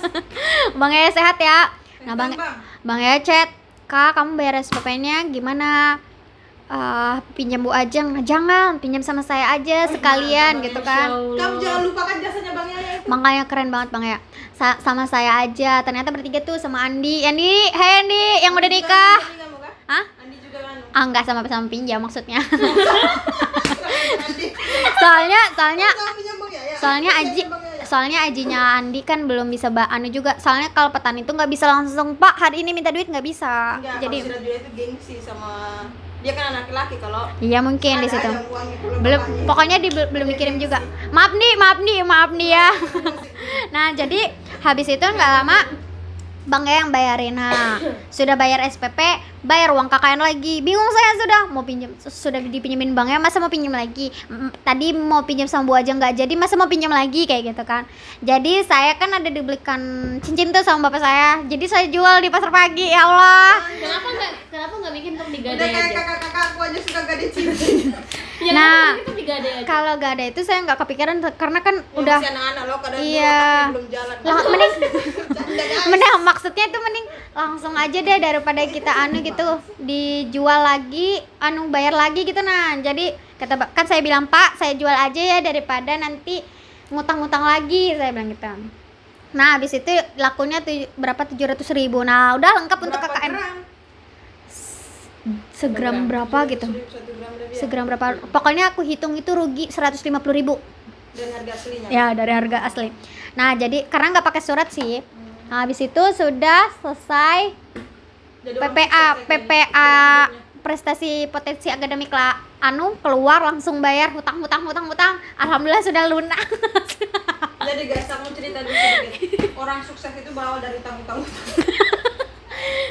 Bang Yaya sehat ya. Nah Bang, Bang Yaya chat, Kak kamu bayar SPP-nya gimana? Pinjam Bu Ajeng. Jangan, pinjam sama saya aja sekalian gitu kan. kamu jangan lupakan jasanya Bang Yaya itu. Makanya keren banget Bang Yaya. Sama saya aja. Ternyata bertiga tuh sama Andi. Hai Andi yang udah nikah. Andi nggak mau kah? Hah? Andi juga kan? Enggak sama pinjam maksudnya. Andi. soalnya Kamu pinjam Bang Yaya? soalnya Pinjam Aji Bang Yaya. soalnya Ajinya Andi kan belum bisa anu juga, soalnya kalau petani itu nggak bisa langsung Pak hari ini minta duit, nggak bisa. Enggak, Jadi kalau sudah dia itu gengsi sama dia kan anak laki kalau iya mungkin di ada situ aja uangnya belum, bapaknya. pokoknya belum dikirim juga. Maaf nih ya. Nah jadi habis itu nggak lama Bang Yaya yang bayarin. Nah sudah bayar SPP, bayar uang KKN lagi. Bingung saya sudah dipinjemin Bang Yaya, masa mau pinjam lagi? Tadi mau pinjam sama Bu Ajeng nggak jadi, masa mau pinjam lagi kayak gitu kan. Jadi saya kan ada dibelikan cincin tuh sama bapak saya, jadi saya jual di pasar pagi. Ya Allah. Kenapa nggak bikin untuk Udah digadai kayak aja? kakak-kakakku aja suka gade cincin. Ya, Nah, kenapa untuk digadai aja? kalau gak ada itu saya nggak kepikiran karena kan Ya, udah masih anak-anak loh kadang Iya. belum jalan. mending Canda, guys. maksudnya itu mending langsung aja deh daripada kita anu gitu dijual lagi, bayar lagi gitu. Nah jadi kan saya bilang Pak saya jual aja ya daripada nanti ngutang-ngutang lagi, saya bilang gitu. Nah habis itu lakunya berapa, 700.000. Nah udah lengkap untuk Berapa KKN. gram? Segram berapa gitu, 1 gram lebih ya? segram berapa, pokoknya aku hitung itu rugi 150.000 Dan harga aslinya. ya dari harga asli. Nah jadi karena nggak pakai surat sih. Nah, habis itu sudah selesai Jadi orang PPA sukses ya, kayaknya. PPA prestasi potensi akademik lah, keluar langsung bayar hutang. Alhamdulillah sudah lunas. Jadi guys, aku cerita dulu sedikit. Orang sukses itu berawal dari utang-utang.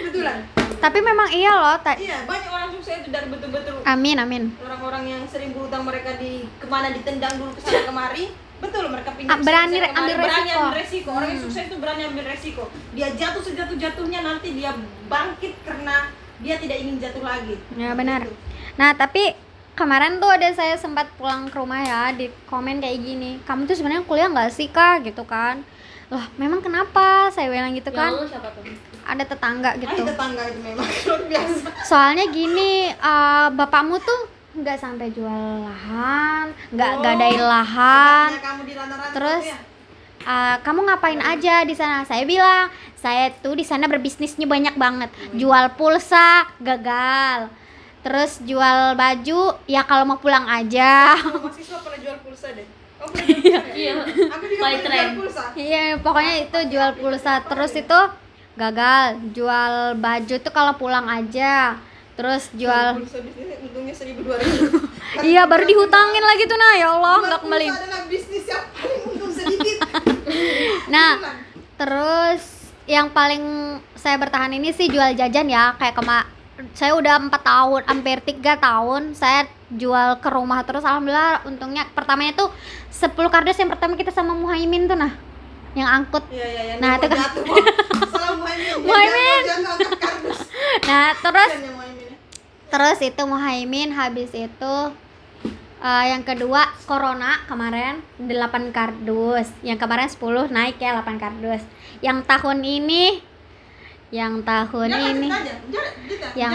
Betulan. Tapi memang iya loh. Iya, banyak orang sukses itu dari betul-betul Amin. orang-orang yang sering berutang, mereka kemana ditendang dulu ke sana kemari. Betul, mereka pinjam Berani sana kemari, ambil berani resiko. ambil resiko. Orang yang sukses itu berani ambil resiko. Dia jatuh sejatuh-jatuhnya, nanti dia bangkit karena dia tidak ingin jatuh lagi. Ya benar. Gitu. Nah tapi kemarin tuh ada saya sempat pulang ke rumah ya, di komen kayak gini, kamu tuh sebenarnya kuliah nggak sih Kak gitu kan. Lah memang kenapa, saya bilang gitu kan. Yang lu siapa tuh? Ada tetangga gitu. Tetangga itu memang luar biasa. Soalnya gini, bapakmu tuh nggak sampai jual lahan, nggak gadain lahan. Hebatnya kamu di rantau-rantau Terus ya? kamu ngapain aja di sana? Saya bilang, saya tuh di sana berbisnisnya banyak banget. Jual pulsa gagal. Terus jual baju, ya kalau mau pulang aja. Mahasiswa pernah jual pulsa deh. Oh, pernah jual pulsa ya? Iya. Aku juga Paling pernah jual tren. pulsa. Iya, pokoknya itu jual pulsa. Terus itu gagal. Jual baju tuh kalau pulang aja. Terus jual, Pulsa bisnisnya untungnya 1.000-2.000. iya baru dihutangin lagi tuh. Nah ya Allah nggak kembali. Pulsa adalah bisnis yang paling untung sedikit. Nah terus yang paling saya bertahan ini sih jual jajan ya, kayak saya udah 4 tahun, hampir 3 tahun saya jual ke rumah terus. Alhamdulillah untungnya pertamanya tuh 10 kardus yang pertama kita sama Muhaimin tuh, nah yang angkut. Iya, Nah, itu kan. Salah Muhaimin. Muhaimin. Jangan angkat kardus. Nah terus Kan yang Muhaimin ya. terus itu Muhaimin, habis itu yang kedua Corona kemarin 8 kardus, yang kemarin 10 naik ya 8 kardus. Yang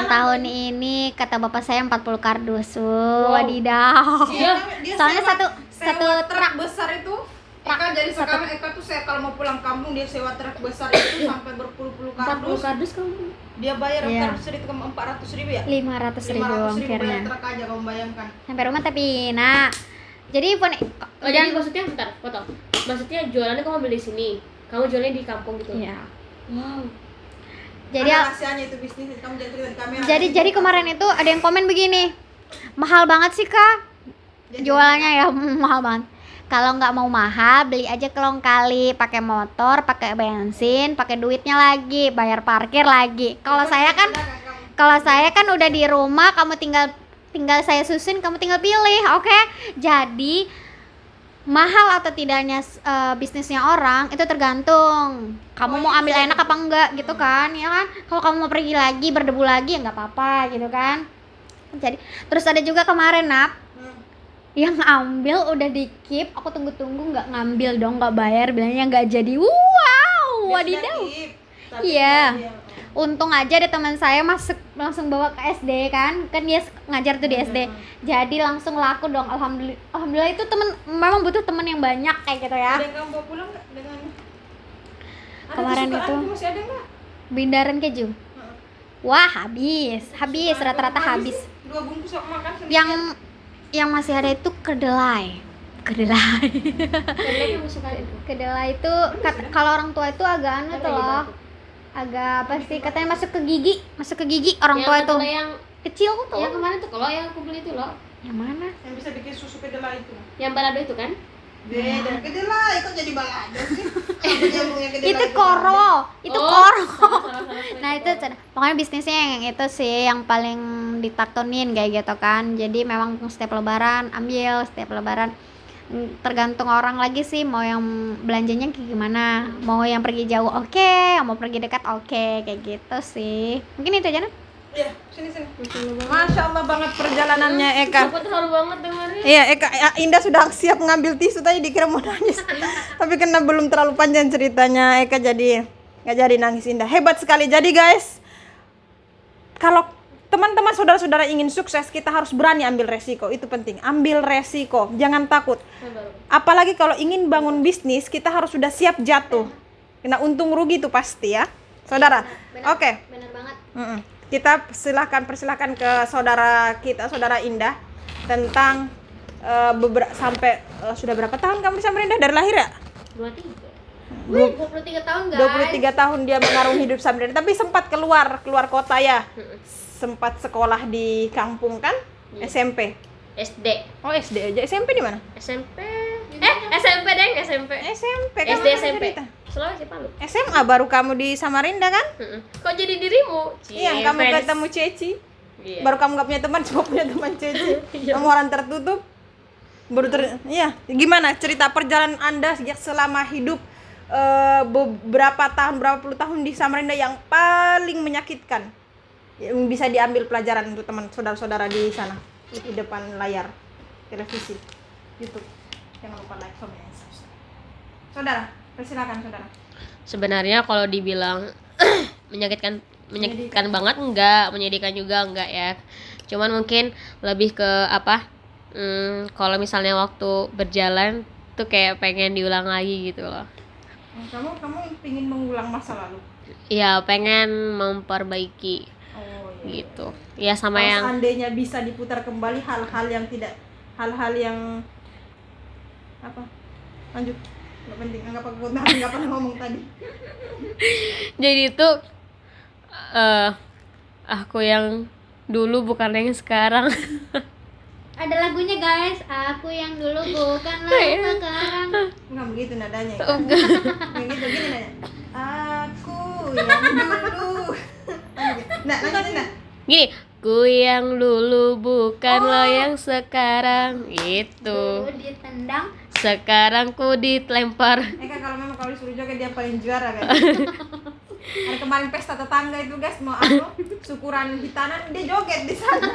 tahun ini kata bapak saya 40 kardus. Wadidaw. Dia Soalnya sewa satu truk besar itu. Eka jadi sekarang Eka tuh saya kalau mau pulang kampung dia sewa truk besar itu sampai berpuluh-puluh 40 kardus. kardus kamu. Dia bayar Iya. kardus itu 400.000 ya? 500.000 ongkirnya bayar truk aja kamu bayangkan. sampai rumah. Tapi nah jadi Oh, jadi maksudnya bentar, potong. Maksudnya jualannya kamu ambil di sini. Kamu jualnya di kampung gitu. iya. Wow. Jadi Ada rahasianya itu bisnis kamu jangan cerita di kamera. jadi kemarin itu ada yang komen begini, mahal banget sih kak jualannya ya. Mahal banget. Kalau nggak mau mahal beli aja kelong kali, pakai motor, pakai bensin, pakai duitnya lagi, bayar parkir lagi. Kalau saya kan udah di rumah, kamu tinggal saya susun, kamu tinggal pilih. Oke. Jadi mahal atau tidaknya bisnisnya orang itu tergantung kamu mau ambil enak apa enggak gitu kan, ya kan. Kalau kamu mau pergi lagi berdebu lagi ya nggak apa-apa gitu kan. Jadi terus ada juga kemarin yang ambil udah di keep, aku tunggu-tunggu nggak ngambil dong, nggak bayar, bilangnya nggak jadi. Wow, wadidaw. Iya. Untung aja ada teman saya masuk langsung bawa ke SD kan dia ngajar tuh di SD. Jadi langsung laku dong. Alhamdulillah itu temen memang butuh temen yang banyak kayak gitu ya. Ada yang kamu bawa pulang nggak dengan Kemarin itu masih ada nggak? Bindaran keju. Wah, habis rata-rata habis. 2 bungkus aku makan sendiri. Yang masih ada itu kedelai. Karena kamu suka itu. Kedelai itu kalau orang tua itu agak anu tuh loh. Agak apa sih katanya masuk ke gigi orang tua itu. Yang Kecil tuh. yang kemarin tuh kalau yang aku beli itu loh. Yang mana? Yang bisa bikin susu kedelai itu. Yang balado itu kan? Beda kedelai kok jadi balado sih? Apa nyambungnya kedelai? Itu koro. Salah. Nah itu pokoknya bisnisnya yang itu sih yang paling ditaktonin kayak gitu kan. Jadi memang setiap lebaran ambil, setiap lebaran tergantung orang lagi sih mau yang belanjanya kayak gimana, mau yang pergi jauh oke, yang mau pergi dekat oke, kayak gitu sih. Mungkin itu aja. Iya, sini. Masya Allah banget perjalanannya Eka. Aku terharu banget dengerin. Iya, Eka Indah sudah siap ngambil tisu tadi dikira mau nangis. Tapi karena belum terlalu panjang ceritanya Eka jadi nggak jadi nangis. Indah hebat sekali. Jadi guys, kalau teman-teman saudara-saudara ingin sukses, kita harus berani ambil resiko. Itu penting, ambil resiko, jangan takut. Apalagi kalau ingin bangun bisnis, kita harus sudah siap jatuh. Kena untung rugi itu pasti ya, saudara. Oke. Benar banget. Kita persilahkan ke saudara kita, saudara Indah, tentang sampai sudah berapa tahun kamu di Samarinda dari lahir ya? 23 tahun guys. 23 tahun dia mengarungi hidup Samarinda, tapi sempat keluar kota ya. Sempat sekolah di kampung kan? SMP. SD. Oh, SD aja. SMP di mana? SMP. SMP deng, SMP. SMP kan? SD SMP. cerita. Sulawesi Palu. SMA baru kamu di Samarinda kan? Kok jadi dirimu? Iya, kamu ketemu Ceci. Iya. Baru kamu gak punya teman, coba punya teman Ceci. Kamu orang tertutup. Iya, gimana cerita perjalanan Anda selama hidup beberapa tahun, berapa puluh tahun di Samarinda yang paling menyakitkan? Yang bisa diambil pelajaran untuk teman saudara-saudara di sana, di depan layar televisi, YouTube. Jangan lupa like, comment, and subscribe. Saudara, persilakan saudara. Sebenarnya kalau dibilang menyakitkan banget enggak, menyedihkan juga enggak ya. Cuman mungkin lebih ke apa? Kalau misalnya waktu berjalan tuh kayak pengen diulang lagi gitu loh. Kamu ingin mengulang masa lalu? Iya, pengen memperbaiki. Gitu ya, sama kalau yang seandainya bisa diputar kembali hal-hal yang apa, lanjut, nggak penting, anggap aku nggak pernah ngomong tadi. jadi itu aku yang dulu bukan yang sekarang. Ada lagunya guys, aku yang dulu bukanlah sekarang. Nggak begitu nadanya ya? Nggak gitu, gini nadanya. Aku yang dulu. Nah, lanjutin nah. Gini, ku yang dulu bukan lo yang sekarang. Itu. Dulu ditendang. Sekarang ku dilempar. Kan kalau memang kalau disuruh joget dia paling juara kan. Ada kemarin pesta tetangga itu guys mau syukuran hitanan dia joget di sana.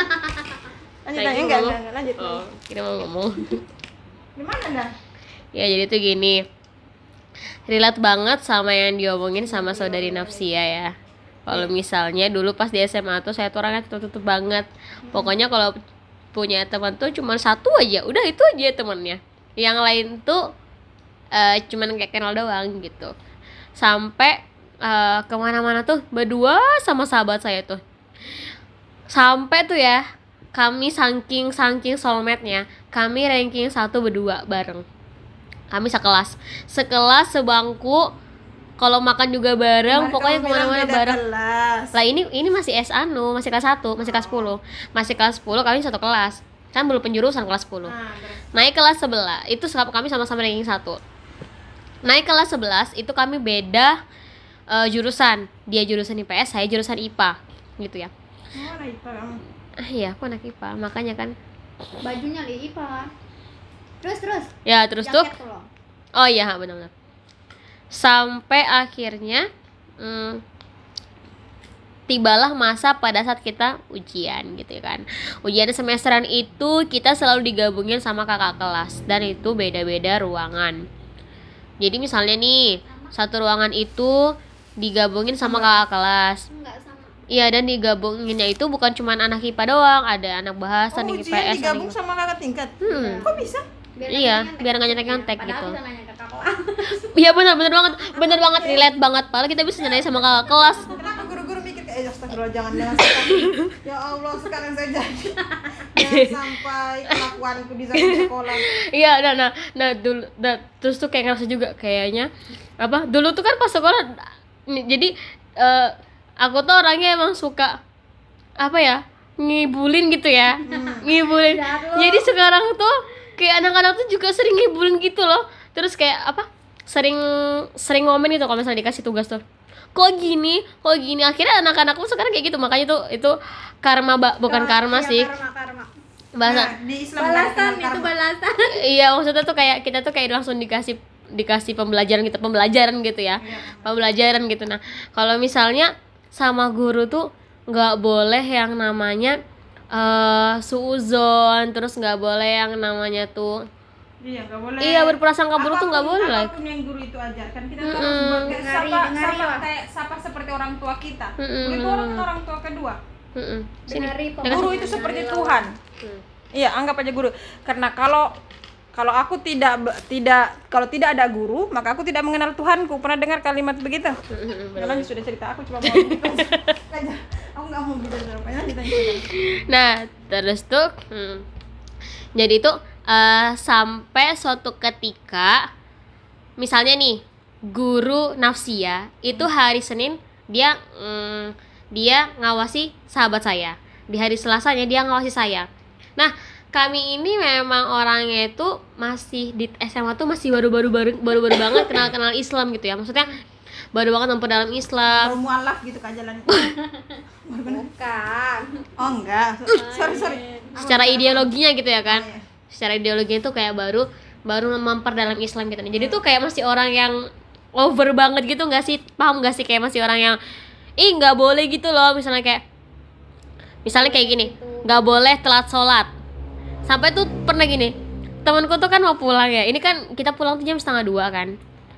Lanjut Nah, aja itu enggak ngomong. lanjut. Oh, kita mau ngomong. Gimana dah? Ya jadi tuh gini, relate banget sama yang diomongin sama saudari Nafsia ya. Kalau misalnya dulu pas di SMA tuh saya tuh orangnya tutup banget. Pokoknya kalau punya teman tuh cuma satu aja, udah itu aja temannya. Yang lain tuh cuman kayak kenal doang gitu. Sampai kemana-mana tuh berdua sama sahabat saya tuh. Sampai tuh ya kami saking soulmate-nya, kami ranking 1 berdua bareng. Kami sekelas sebangku, kalau makan juga bareng, pokoknya kemana-mana bareng. Lah ini masih masih kelas 1, masih kelas 10. Masih kelas 10 kami satu kelas. Kan belum penjurusan kelas 10. Naik kelas 11, itu kami sama-sama ranking 1. Naik kelas 11 itu kami beda jurusan. Dia jurusan IPS, saya jurusan IPA gitu ya. Mana itu kamu? Iya, aku anak IPA, makanya kan. Bajunya IPA. Terus. Ya, terus tuh. Jaket loh. Oh iya, benar-benar. Sampai akhirnya tibalah masa pada saat kita ujian gitu kan. Ujian semesteran itu kita selalu digabungin sama kakak kelas dan itu beda-beda ruangan. Jadi misalnya nih, satu ruangan itu digabungin sama kakak kelas. Enggak sama. Iya, dan digabunginnya itu bukan cuma anak IPA doang, ada anak bahasa, anak ujian IPS, digabung anak sama kakak tingkat. Hmm. Kok bisa? Iya, biar nggak nyontek-nyontek Padahal gitu. bisa nanya ke kakak kelas. Iya benar banget relate banget. Padahal kita bisa nanya sama kakak kelas. Kenapa guru-guru mikir kayak astagfirullah jangan sekali. Ya Allah sekarang saya jadi jangan sampai kelakuanku di zaman sekolah. Iya, nah dulu, terus tuh kayak ngerasa juga kayaknya apa? Dulu tuh kan pas sekolah, jadi aku tuh orangnya emang suka apa ya? Ngibulin gitu ya, ngibulin. Jadi sekarang tuh kayak anak-anak tuh juga sering ngibulin gitu loh. Terus kayak apa? Sering ngomen gitu kalau misalnya dikasih tugas tuh. Kok gini? Akhirnya anak-anakku sekarang kayak gitu. Makanya tuh itu karma, bukan karma sih. Karma. Bahasa. Nah, di Islam Balasan kan itu balasan. Iya, maksudnya tuh kayak kita tuh kayak langsung dikasih pembelajaran gitu ya. Pembelajaran gitu. Nah, kalau misalnya sama guru tuh nggak boleh yang namanya suuzon, terus nggak boleh yang namanya tuh nggak boleh. Iya, berprasangka buruk tuh nggak boleh. Apapun yang guru itu ajarkan kita tuh harus sapa seperti orang tua kita. Guru itu orang tua kedua. Sini. Guru itu seperti Tuhan. Iya, anggap aja guru. Karena kalau aku tidak ada guru, maka aku tidak mengenal Tuhanku. Pernah dengar kalimat begitu? Lanjut, sudah cerita, aku cuma mau gitu. Aku nggak mau gitu rupanya. Nah, terus tuh jadi tuh sampai suatu ketika misalnya nih guru Nafsia itu hari Senin dia ngawasi sahabat saya, di hari Selasanya dia ngawasi saya. Nah, kami ini memang orangnya itu masih di SMA tuh masih baru banget kenal Islam gitu ya. Maksudnya baru banget nampak dalam Islam. Baru mualaf gitu kan jalan. Bukan. Oh enggak. Sorry. Secara ideologinya gitu ya kan. Iya. Secara ideologinya itu kayak baru memperdalam Islam gitu nih. Jadi tuh kayak masih orang yang over banget gitu nggak sih? Paham nggak sih, kayak masih orang yang nggak boleh gitu loh. Misalnya kayak gini, nggak boleh telat sholat. Sampai tuh pernah gini, temanku tuh kan mau pulang ya. Ini kan kita pulang tuh jam 1:30 kan.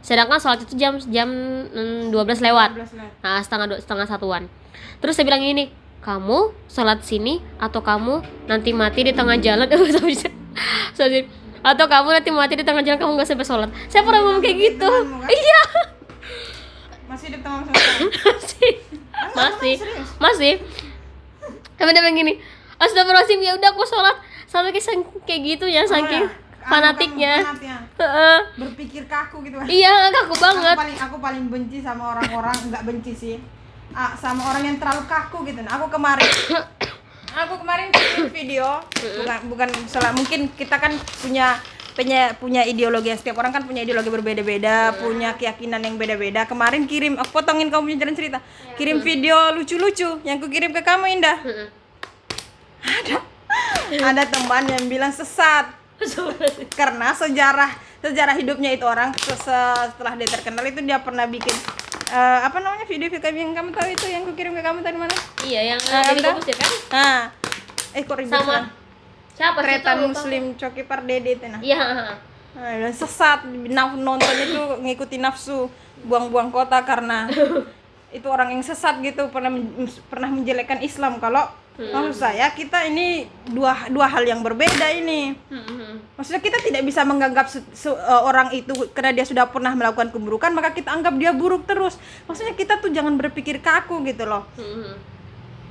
Sedangkan sholat itu jam 12 lewat. Nah, setengah satuan. Terus saya bilang gini, kamu sholat sini atau kamu nanti mati di tengah jalan. Atau kamu nanti mati di tengah jalan, kamu nggak sampai sholat. Saya pernah ngomong kayak gitu. Iya. Masih di tengah masih. Tapi dia bilang gini, astagfirullahaladzim, ya udah aku sholat. Sampai kayak gitu ya, saking fanatiknya. Berpikir kaku gitu kan. Iya, kaku banget. Aku paling benci sama orang-orang, enggak benci sih. Sama orang yang terlalu kaku gitu. Nah, aku kemarin bikin video, bukan salah, mungkin kita kan punya punya ideologi. Setiap orang kan punya ideologi berbeda-beda, punya keyakinan yang beda-beda. Kemarin kirim, aku potongin kamu punya jalan cerita. Kirim video lucu-lucu yang ku kirim ke kamu, Indah. Ada teman yang bilang sesat. Karena sejarah hidupnya itu orang setelah dia terkenal itu dia pernah bikin apa namanya video yang kamu tahu itu yang ku kirim ke kamu tadi mana? Iya, yang jadi komposer kan? Nah, kok ribut Sama kan? siapa sih? Kereta Lupa. Muslim Coki Pardede itu nah. Iya. Dan sesat nontonnya tuh ngikutin nafsu, buang-buang kota karena itu orang yang sesat gitu, pernah menjelekkan Islam. Kalau maksud saya kita ini dua hal yang berbeda ini. Maksudnya kita tidak bisa menganggap orang itu karena dia sudah pernah melakukan keburukan maka kita anggap dia buruk terus. Maksudnya kita tuh jangan berpikir kaku gitu loh.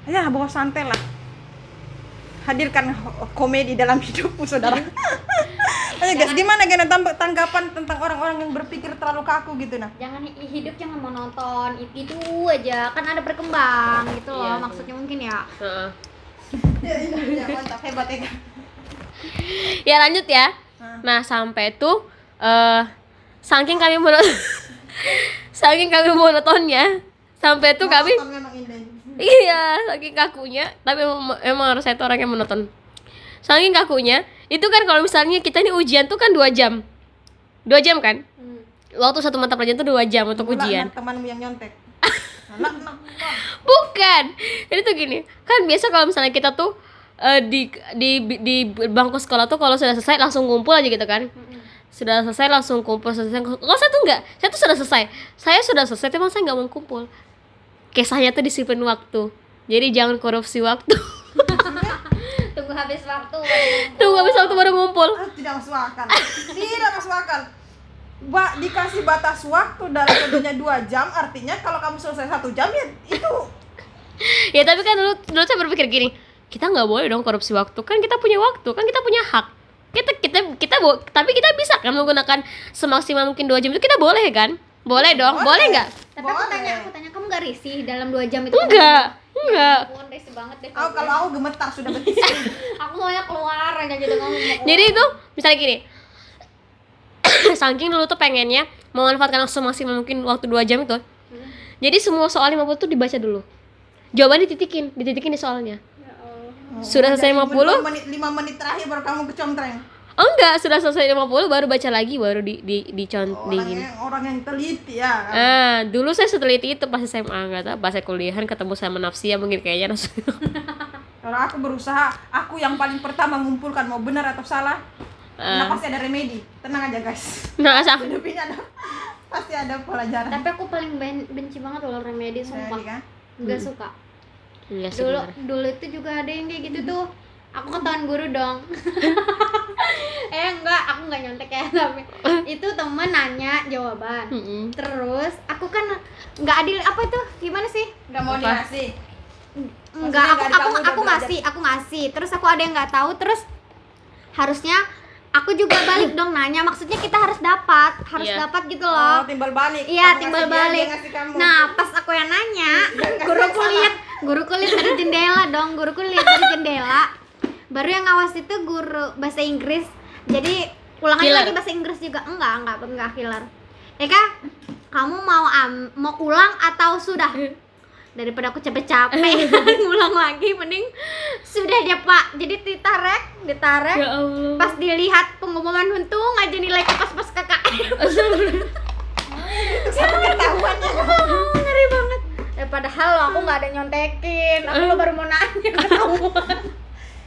Ya bawa santai lah. Hadirkan komedi dalam hidupmu, saudara. Ayo guys, gimana tanggapan tentang orang-orang yang berpikir terlalu kaku gitu nah? Jangan hidup jangan monoton, itu aja kan ada berkembang gitu loh. Iya. Maksudnya mungkin ya. Ya, mantap, hebat ya. Ya lanjut ya. Nah sampai tuh saking kami monotonnya sampai tuh kami Memang indah. iya saking kakunya, tapi emang harus saya tuh orang yang monoton. Saking kakunya itu kan kalau misalnya kita nih ujian tuh kan 2 jam kan. Waktu satu mata pelajaran tuh 2 jam untuk ujian. Temanmu yang nyontek. Bukan. Jadi tuh gini, kan biasa kalau misalnya kita tuh di bangku sekolah tuh kalau sudah selesai langsung ngumpul aja gitu kan. Sudah selesai langsung kumpul. Kalau saya tuh enggak, saya tuh sudah selesai. Saya sudah selesai, tapi saya nggak mau kumpul. Kisahnya tuh disiplin waktu. Jadi jangan korupsi waktu. Tunggu habis waktu. Tunggu habis waktu baru ngumpul. Tidak masuk akal. Tidak masuk akal. Dikasih batas waktu dalam contohnya 2 jam, artinya kalau kamu selesai 1 jam ya itu. Ya tapi kan dulu saya berpikir gini, kita nggak boleh dong korupsi waktu. Kan kita punya waktu, kan kita punya hak. Tapi kita bisa kan menggunakan semaksimal mungkin 2 jam itu kita boleh kan? Boleh dong, boleh nggak? Tapi aku tanya kamu gak risih dalam 2 jam itu? Enggak. Ampun, risih banget deh. Kalau aku gemetar sudah betis. Aku maunya keluar aja gitu ngomong. Jadi itu misalnya gini, saking dulu tuh pengennya memanfaatkan semaksimal mungkin waktu 2 jam itu. Jadi semua soal 50 tuh dibaca dulu. Jawabannya dititikin di soalnya. Sudah selesai 50? 5 menit terakhir baru kamu kecomtreng. Oh enggak, sudah selesai 50 baru baca lagi, baru di gini. Orang yang teliti ya. Dulu saya seteliti itu pas SMA, enggak tahu pas saya kuliahan ketemu sama Nafsia mungkin kayaknya Kalau aku berusaha, aku yang paling pertama mengumpulkan mau benar atau salah. Nah, pasti ada remedi. Tenang aja guys. Nah, Hidup ini pasti ada pelajaran. Tapi aku paling benci banget loh remedi, sumpah. Kan? Nggak suka. Iya sih. Dulu itu juga ada yang kayak gitu tuh. Aku ketahuan guru dong. Enggak, aku nggak nyontek ya, tapi itu temen nanya jawaban. Terus aku kan nggak adil, apa itu gimana sih? Nggak mau dikasih. Enggak, Maksudnya aku ngasih. Terus aku ada yang nggak tahu, terus harusnya aku juga balik dong nanya. Maksudnya kita harus dapat dapat gitu loh. Timbal balik. Iya, Kamu timbal ngasih dia, balik. dia ngasih kamu. Nah, pas aku yang nanya, guruku lihat dari jendela dong. Guruku lihat dari jendela. Baru yang ngawas itu guru bahasa Inggris. Jadi ulangannya lagi bahasa Inggris juga. Enggak killer. Eka, kamu mau ulang atau sudah? Daripada aku capek-capek ngulang lagi, mending sudah dia Pak. Jadi ditarik. Ya Allah. Pas dilihat pengumuman, untung aja nilai pas-pas KKM. Siapa ketahuannya? Ngeri banget. Padahal aku nggak ada nyontekin. Aku baru mau nanya ketahuan.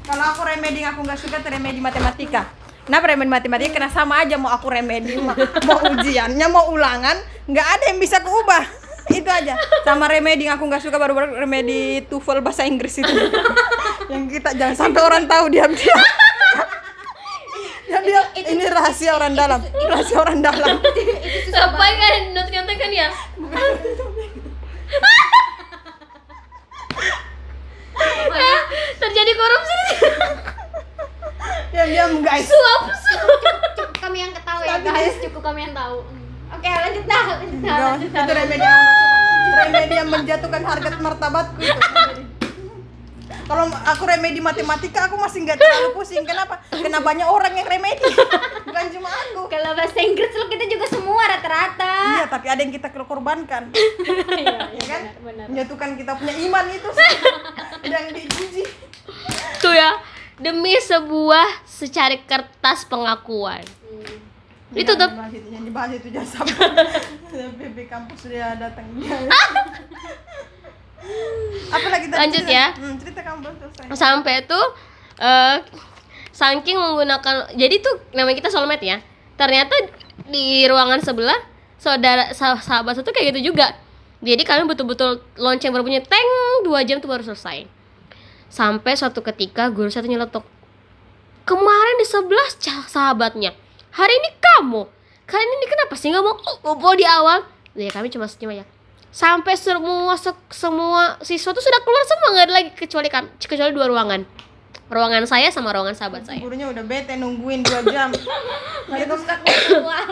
Kalau aku remedi aku nggak suka tuh remedi matematika. Kenapa remedi matematika? Karena sama aja mau aku remedi, mau ujiannya, mau ulangan, nggak ada yang bisa kuubah. Itu aja. Sama remedi aku nggak suka baru remedi TOEFL bahasa Inggris itu. Yang kita jangan sampai orang tahu dia. Ini rahasia orang dalam. Rahasia orang dalam. Sampai kan nyontek kan ya? Terjadi korupsi. Diam guys. Suap. Cukup kami yang ketahui ya guys, cukup kami yang tahu. Oke, lanjut dah. Itu remedi yang menjatuhkan harga martabatku itu. Kalau aku remedi matematika aku masih nggak terlalu pusing. Kenapa? Karena banyak orang yang remedi, bukan cuma aku. Kalau bahasa Inggris lo kita juga semua rata-rata. Iya, tapi ada yang kita korbankan. Iya, Ya kan? benar. Menyatukan kita punya iman itu yang diuji. Tuh ya, demi sebuah secari kertas pengakuan. Itu tuh yang dibahas itu jangan sampai BB kampus dia datang. Apalagi tadi Lanjut cerita? ya. Cerita kamu belum selesai. sampai tuh saking menggunakan, jadi tuh namanya kita soulmate ya, ternyata di ruangan sebelah sahabat satu kayak gitu juga. Jadi kalian betul-betul lonceng berbunyi teng 2 jam tuh baru selesai. Sampai suatu ketika guru saya tuh nyeletuk, kemarin di sebelah sahabatnya, hari ini kalian ini kenapa sih nggak mau ngumpul di awal? Ya kami cuma senyum aja. Sampai semua siswa tuh sudah keluar semua, nggak ada lagi kecuali 2 ruangan saya sama ruangan sahabat saya. Gurunya udah bete nungguin 2 jam. Itu keluar.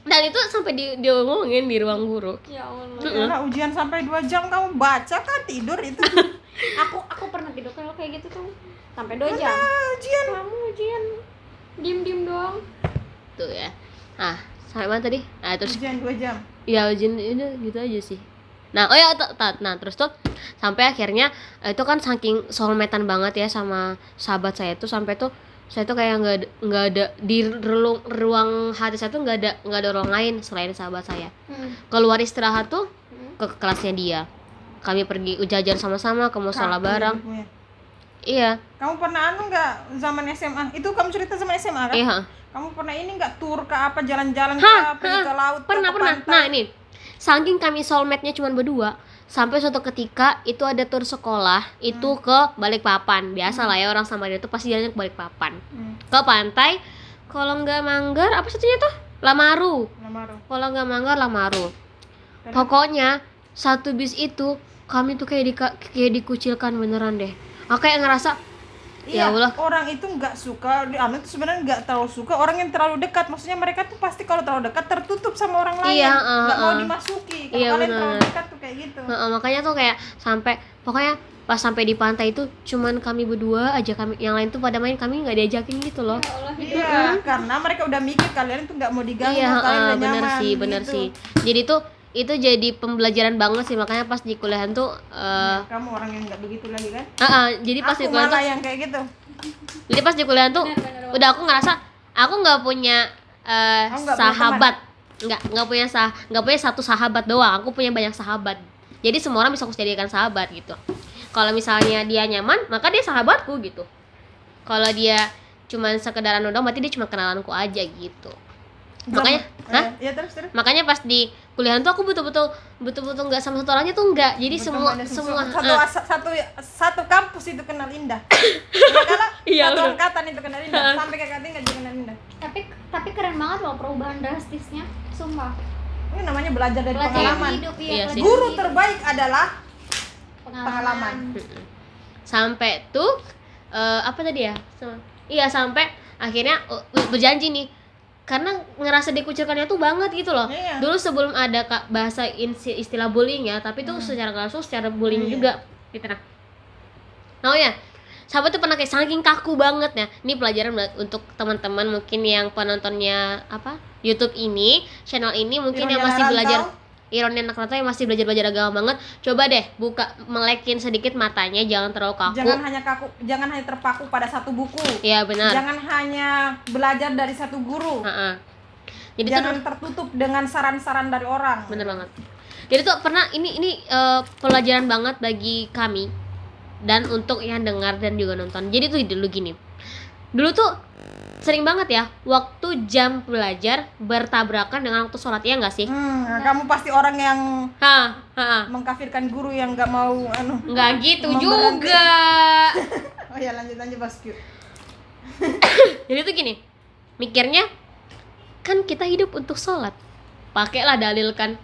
Dan itu sampai diomongin di ruang guru. Ya Allah. Karena ujian sampai 2 jam kamu baca kan tidur itu. Aku pernah tidur kalau kayak gitu tuh sampai 2 jam. Ujian. Kamu ujian diem doang. Tuh ya. Ah, sampai mana tadi? Nah, terus Ujian 2 jam. ya ujian ini gitu aja sih. Nah, oh ya, nah terus tuh sampai akhirnya itu kan saking soulmate-an banget ya sama sahabat saya tuh, sampai tuh saya tuh kayak nggak ada di ruang hati saya tuh nggak ada orang lain selain sahabat saya. Keluar istirahat tuh ke kelasnya dia. Kami pergi jajan sama-sama ke musola bareng. hidupmu ya. Iya. Kamu pernah nggak zaman SMA? Itu kamu cerita zaman SMA kan? Iya. Kamu pernah ini nggak tur ke apa, jalan-jalan Hah, pergi ke laut pernah. ke pantai? Nah ini, saking kami soulmate-nya cuma berdua, sampai suatu ketika itu ada tur sekolah itu ke Balikpapan. Biasa lah ya, orang sama dia tuh pasti jalannya ke Balikpapan, ke pantai. Kalau nggak Manggar, apa satunya tuh? Lamaru. Kalau nggak Manggar, Lamaru. Pokoknya satu bis itu kami tuh kayak dikucilkan beneran deh. Aku kayak ngerasa, Iya, ya Allah. orang itu nggak suka, anu tuh sebenarnya nggak terlalu suka orang yang terlalu dekat. Maksudnya mereka tuh pasti kalau terlalu dekat tertutup sama orang lain, Iya, nggak mau dimasuki. Kalau Iya, kalian benar. terlalu dekat tuh kayak gitu. Makanya tuh kayak pokoknya pas sampai di pantai itu cuman kami berdua aja, kami yang lain tuh pada main, kami nggak diajakin gitu loh. Iya, karena mereka udah mikir kalian tuh nggak mau diganggu, Iya, kalian udah bener nyaman. sih, bener gitu. sih. Jadi tuh itu jadi pembelajaran banget sih, makanya pas di kuliahan tuh Kamu orang yang nggak begitu lagi kan? jadi pas di Aku kuliahan malah tuh yang kayak gitu. jadi pas di kuliahan tuh udah aku ngerasa aku nggak punya Aku nggak punya sahabat, nggak punya satu sahabat doang, aku punya banyak sahabat. Jadi semua orang bisa aku jadikan sahabat gitu. Kalau misalnya dia nyaman, maka dia sahabatku gitu. Kalau dia cuman sekedaran doang, berarti dia cuma kenalanku aja gitu. Makanya, Ya terus. makanya pas di kuliahan tuh aku betul-betul nggak sama satu orangnya tuh nggak. Jadi semua satu kampus itu kenal Indah. Ya kalau Iya, satu bener. angkatan itu kenal Indah, sampai kakak tinggal juga kenal Indah. Tapi keren banget loh perubahan drastisnya, sumpah. Ini namanya belajar dari Pelajaran pengalaman. hidup, Iya iya, sih. pelajaran Guru hidup. terbaik adalah pengalaman. Sampai tuh apa tadi ya? Iya, sampai akhirnya berjanji nih, karena ngerasa dikucilkannya tuh banget gitu loh. Iya. Dulu sebelum ada bahasa istilah bullying ya, tapi tuh secara nggak langsung secara bullying Iya. juga gitu. Nah, oh ya, sahabat tuh pernah kayak saking kaku banget ya. Ini pelajaran untuk teman-teman mungkin yang penontonnya YouTube ini, channel ini mungkin Ironi yang masih Anak belajar Rantau. Ironi Anak Rantau, yang masih belajar agama banget. Coba deh melekin sedikit matanya, jangan terlalu kaku. Jangan hanya terpaku pada satu buku. Iya, benar. Jangan hanya belajar dari satu guru. Heeh. Jadi Jangan tertutup dengan saran-saran dari orang. bener banget. Jadi tuh pernah ini pelajaran banget bagi kami dan untuk yang dengar dan juga nonton. Jadi tuh dulu gini. Dulu tuh sering banget ya waktu jam belajar bertabrakan dengan waktu sholat, ya nggak sih? Kamu pasti orang yang Ha. mengkafirkan guru yang nggak mau Nggak gitu memberhenti. juga. Oh ya, lanjut Basku. Jadi tuh gini, mikirnya kan kita hidup untuk sholat, pakailah dalil kan,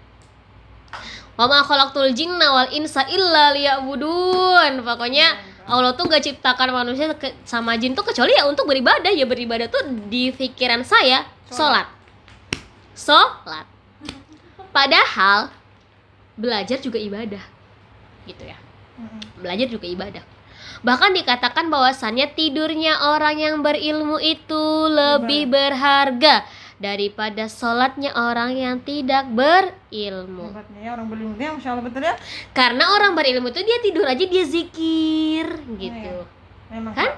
wa ma khalaqtul jinna wal insa illa liya'budun. Pokoknya Allah tuh gak ciptakan manusia sama jin tuh kecuali ya untuk beribadah. Ya beribadah tuh di pikiran saya sholat. Padahal belajar juga ibadah gitu ya. Belajar juga ibadah. Bahkan dikatakan bahwasannya tidurnya orang yang berilmu itu lebih berharga daripada sholatnya orang yang tidak berilmu. Hebatnya ya orang berilmu ya, Masya Allah, betul ya. Karena orang berilmu itu dia tidur aja dia zikir gitu. Memang Kan?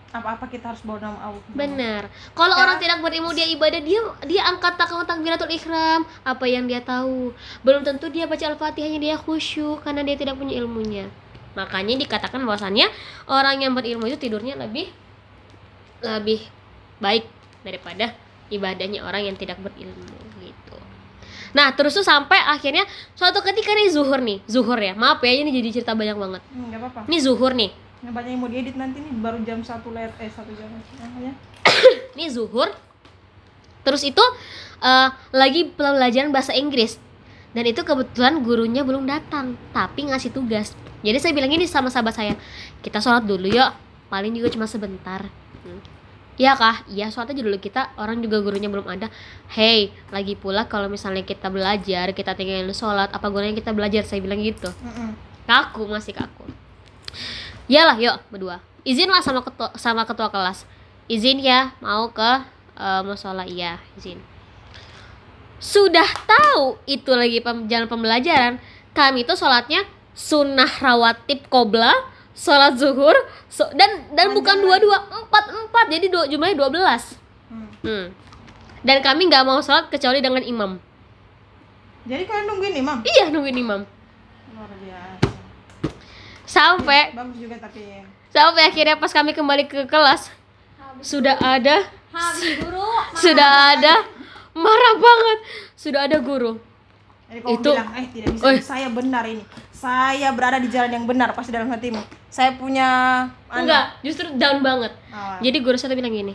apa-apa kita harus bawa nama Allah. Benar. Kalau orang tidak berilmu dia ibadah, dia angkat takbiratul ihram, apa yang dia tahu. Belum tentu dia baca Al-Fatihahnya dia khusyuk karena dia tidak punya ilmunya. Makanya dikatakan bahwasannya orang yang berilmu itu tidurnya lebih baik daripada ibadahnya orang yang tidak berilmu gitu. Nah, terus tuh sampai akhirnya suatu ketika nih zuhur ya. Maaf ya, ini jadi cerita banyak banget. Enggak apa-apa. Ini zuhur nih. Yang banyak yang mau diedit nanti nih baru jam 1 jam ya. Ini zuhur. Terus itu lagi pelajaran bahasa Inggris. Dan itu kebetulan gurunya belum datang, tapi ngasih tugas. Jadi saya bilang ini sama sahabat saya, kita sholat dulu yuk, paling juga cuma sebentar. Iya kah? Iya, sholat aja dulu, kita orang juga gurunya belum ada. Hey, lagi pula kalau misalnya kita belajar, kita tinggalin sholat, apa gunanya kita belajar? Saya bilang gitu. Masih kaku. Iyalah, yuk berdua. Izin lah sama ketua kelas. Izin ya, mau ke musola. Iya, izin. Sudah tahu itu lagi jalan pembelajaran, kami tuh sholatnya sunnah rawatib qobla, sholat zuhur, dan bukan 22, 4, jadi jumlahnya 12. Dan kami nggak mau sholat kecuali dengan imam. Jadi kalian nungguin imam? Iya, nungguin imam. Luar biasa. Sampai Bagus juga tapi akhirnya pas kami kembali ke kelas, sudah ada guru marah banget, sudah ada guru. jadi kamu Itu bilang, tidak bisa, saya benar ini. Saya berada di jalan yang benar, pasti dalam hatimu. Saya punya enggak, justru down banget. Oh. Jadi guru saya bilang gini,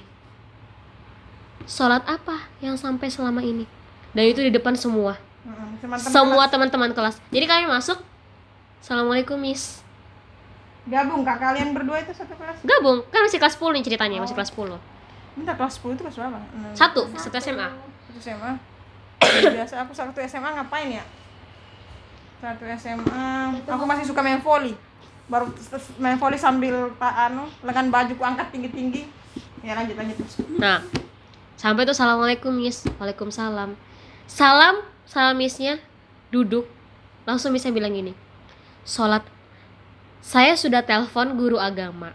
sholat apa yang sampai selama ini? Dan itu di depan semua teman-teman kelas. Jadi kami masuk, assalamualaikum miss. Gabung kak kalian berdua itu satu kelas? Gabung, kan masih kelas 10 nih ceritanya, masih kelas 10. Bentar, kelas 10 itu kelas berapa? Satu SMA. Satu SMA. Biasa aku satu SMA ngapain ya? Satu SMA aku masih suka main volley. Baru main volley sambil lengan baju ku angkat tinggi-tinggi. Ya lanjut terus. Nah, sampai tuh assalamualaikum miss. Waalaikumsalam. Salam missnya, duduk. Langsung missnya bilang gini, sholat. Saya sudah telepon guru agama.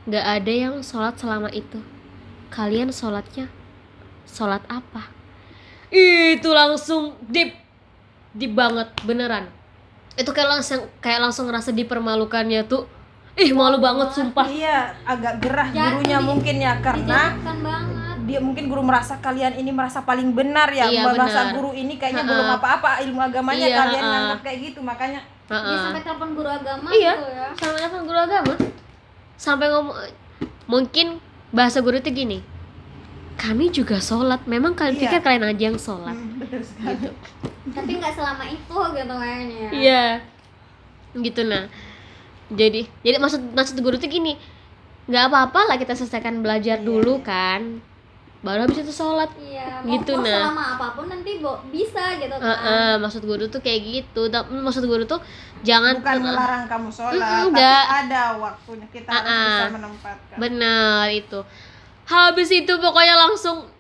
Gak ada yang sholat selama itu. Kalian sholatnya sholat apa? Itu langsung deep banget beneran. Itu kayak langsung ngerasa dipermalukannya tuh. Malu banget sumpah. Iya, agak gerah gurunya mungkin ya, karena dia mungkin guru merasa kalian ini merasa paling benar ya. Iya, merasa benar. guru ini kayaknya belum apa-apa ilmu agamanya, Iya, kalian nganggap kayak gitu, makanya Dia sampai telepon guru agama iya, gitu ya. sampai telepon guru agama. Sampai ngomong, mungkin bahasa guru itu gini, kami juga sholat, memang kalian pikir kalian aja yang sholat. betul sekali. Gitu. Tapi nggak selama itu gitu kayaknya. Iya, gitu. Nah, jadi maksud guru tuh gini, nggak apa-apa lah kita selesaikan belajar dulu kan, baru habis itu sholat. Iya, Gitu, mau nah. selama apapun nanti bisa gitu kan. Maksud guru tuh kayak gitu. Maksud guru tuh jangan Bukan melarang kamu sholat, enggak. tapi ada waktunya kita harus bisa menempatkan. Bener itu. Habis itu pokoknya langsung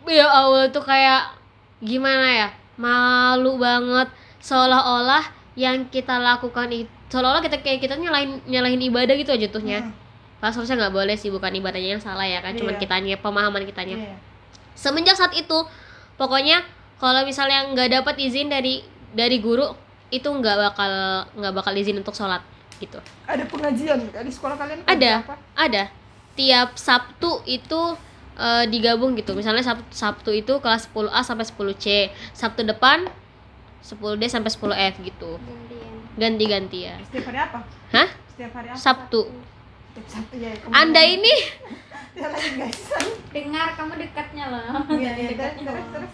ya Allah tuh kayak gimana ya, malu banget, seolah-olah yang kita lakukan itu, seolah-olah kita nyalahin ibadah gitu aja tuhnya. Pas harusnya nggak boleh sih, bukan ibadahnya yang salah ya kan, cuman kitanya, pemahaman kitanya. Semenjak saat itu pokoknya kalau misalnya nggak dapat izin dari guru itu nggak bakal izin untuk sholat gitu. Ada pengajian di sekolah kalian? Ada tiap Sabtu itu digabung gitu. Misalnya Sabtu itu kelas 10A sampai 10C, Sabtu depan 10D sampai 10F gitu. Ganti-gantian. Setiap hari apa? Hah? Setiap hari apa? Sabtu. Sabtu ya. Anda ini Ya lagi guys. Dengar kamu dekatnya loh. Iya, terus.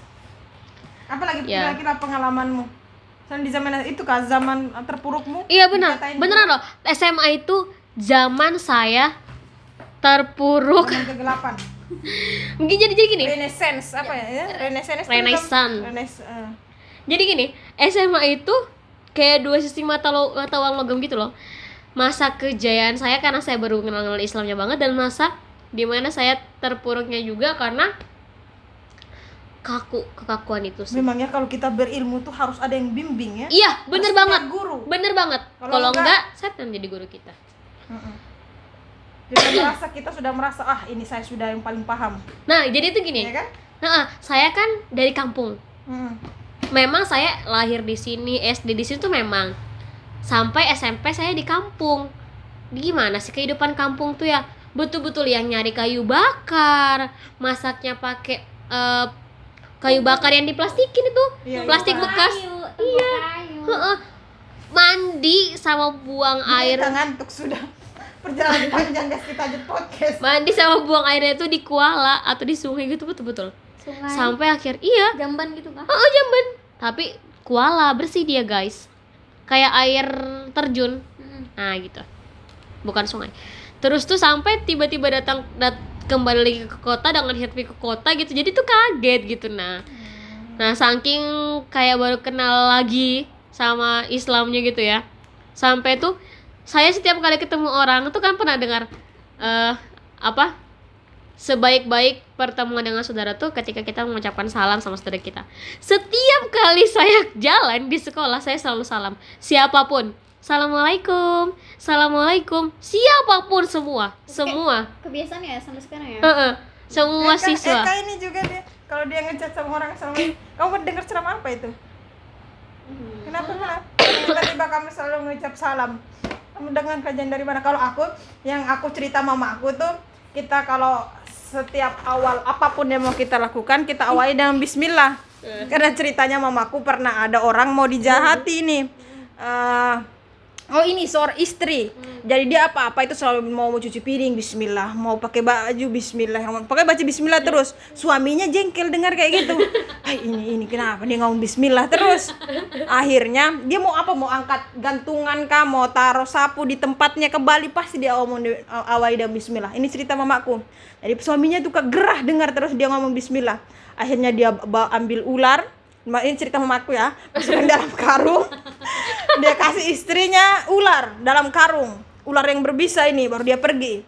Apa lagi Ya. kira-kira pengalamanmu? Di zaman itu kah zaman terpurukmu? iya benar. Dikatain Beneran loh. SMA itu zaman saya terpuruk. zaman kegelapan. Mungkin jadi gini. Renaissance apa ya? Renaissance. Jadi gini, SMA itu kayak dua sisi mata uang logam gitu loh. masa kejayaan saya karena saya baru kenal Islamnya banget, dan masa dimana saya terpuruknya juga karena kekakuan itu sih. Memang ya kalau kita berilmu tuh harus ada yang bimbing ya. Iya, bener Harus banget. ada guru. Bener banget. Kalau enggak, setan jadi guru kita. Kita sudah merasa ini saya sudah yang paling paham. Nah, jadi itu gini. Ya kan? Nah, saya kan dari kampung. Mm. Memang saya lahir di sini, SD di sini tuh memang. Sampai SMP saya di kampung. Gimana sih kehidupan kampung tuh ya? Betul-betul yang nyari kayu bakar, masaknya pakai kayu bakar yang diplastikin itu, Iya, plastik iya. bekas. Iya. Heeh. Mandi sama buang air. Kita ngantuk sudah. Perjalanan panjang guys, kita lanjut podcast. Mandi sama buang airnya itu di kuala atau di sungai gitu, betul-betul. Sungai. Sampai akhir Jamban gitu kan? oh jamban. Tapi kuala bersih dia, guys. Kayak air terjun. Nah, gitu. Bukan sungai. Terus tuh sampai tiba-tiba kembali lagi ke kota dengan happy ke kota gitu. Jadi tuh kaget gitu. Nah, saking kayak baru kenal lagi sama Islamnya gitu ya. Sampai tuh saya setiap kali ketemu orang tuh kan pernah dengar sebaik-baik pertemuan dengan saudara tuh ketika kita mengucapkan salam sama saudara kita. Setiap kali saya jalan di sekolah saya selalu salam siapapun. Assalamualaikum, assalamualaikum, siapapun, semua. Kebiasaan ya sampai sekarang ya? Semua siswa. Eka ini juga dia kalau dia ngechat sama orang assalamualaikum. Kamu dengar ceramah apa itu? Kenapa? Tiba-tiba kamu selalu mengucap salam. Kamu dengar kajian dari mana? Kalau aku, yang aku cerita mama aku tuh, kita kalau setiap awal apapun yang mau kita lakukan, kita awali dengan bismillah. Karena ceritanya mamaku pernah ada orang mau dijahati nih. Ini seorang istri. Jadi dia apa-apa itu selalu mau cuci piring bismillah, mau pakai baju bismillah, pakai baca bismillah terus. Suaminya jengkel dengar kayak gitu. Ini kenapa dia ngomong bismillah terus? Akhirnya dia mau angkat gantungan kah, mau taruh sapu di tempatnya kembali, pasti dia ngomong awali dengan bismillah. Ini cerita mamaku. Jadi suaminya tuh gerah dengar terus dia ngomong bismillah. Akhirnya dia ambil ular. Ini cerita mamaku ya, masukin dalam karung. Dia kasih istrinya ular dalam karung, ular yang berbisa ini, baru dia pergi.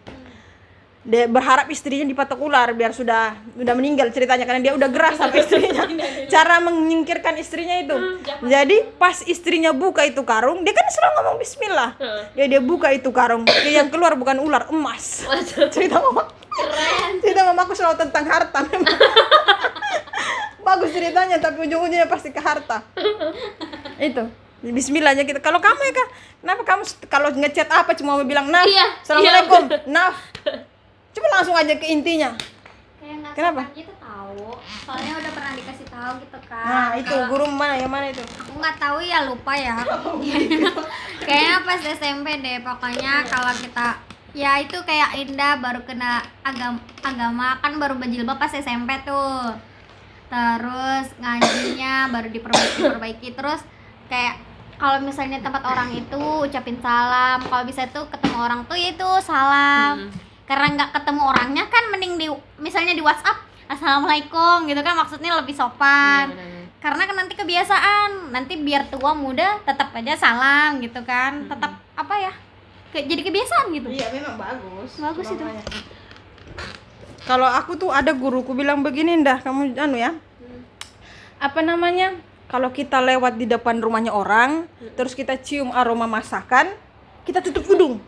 Dia berharap istrinya dipatok ular biar sudah meninggal ceritanya, karena dia udah gerah sama istrinya. Cara menyingkirkan istrinya itu. Jadi pas istrinya buka itu karung, dia kan selalu ngomong bismillah. Ya dia buka itu karung, yang keluar bukan ular, emas. Cerita mama. Cerita mamaku selalu tentang harta memang. Bagus ceritanya, tapi ujung-ujungnya pasti ke harta. Itu bismillahnya kita. Kalau kamu ya Kak, kenapa kamu kalau ngechat apa cuma mau bilang naf, assalamualaikum, naf, coba langsung aja ke intinya. Kayak nggak Kenapa? sopan gitu tahu. Soalnya udah pernah dikasih tahu gitu kan. Nah itu guru yang mana itu? Aku nggak tahu ya, lupa ya. Kayaknya pas SMP deh. Pokoknya kalau kita ya itu kayak Indah baru kena agama kan, baru berjilbab pas SMP tuh. Terus ngajinya baru diperbaiki. Terus kayak kalau misalnya tempat orang itu ucapin salam, kalau bisa tuh ketemu orang tuh ya itu salam. Karena nggak ketemu orangnya kan mending misalnya di WhatsApp assalamualaikum gitu kan, maksudnya lebih sopan. Karena kan nanti kebiasaan, nanti biar tua muda tetap aja salam gitu kan, tetap apa ya, jadi kebiasaan gitu. Iya memang bagus itu. Kalau aku tuh ada guruku bilang begini, Ndah, kamu ya, apa namanya, kalau kita lewat di depan rumahnya orang, terus kita cium aroma masakan, kita tutup hidung.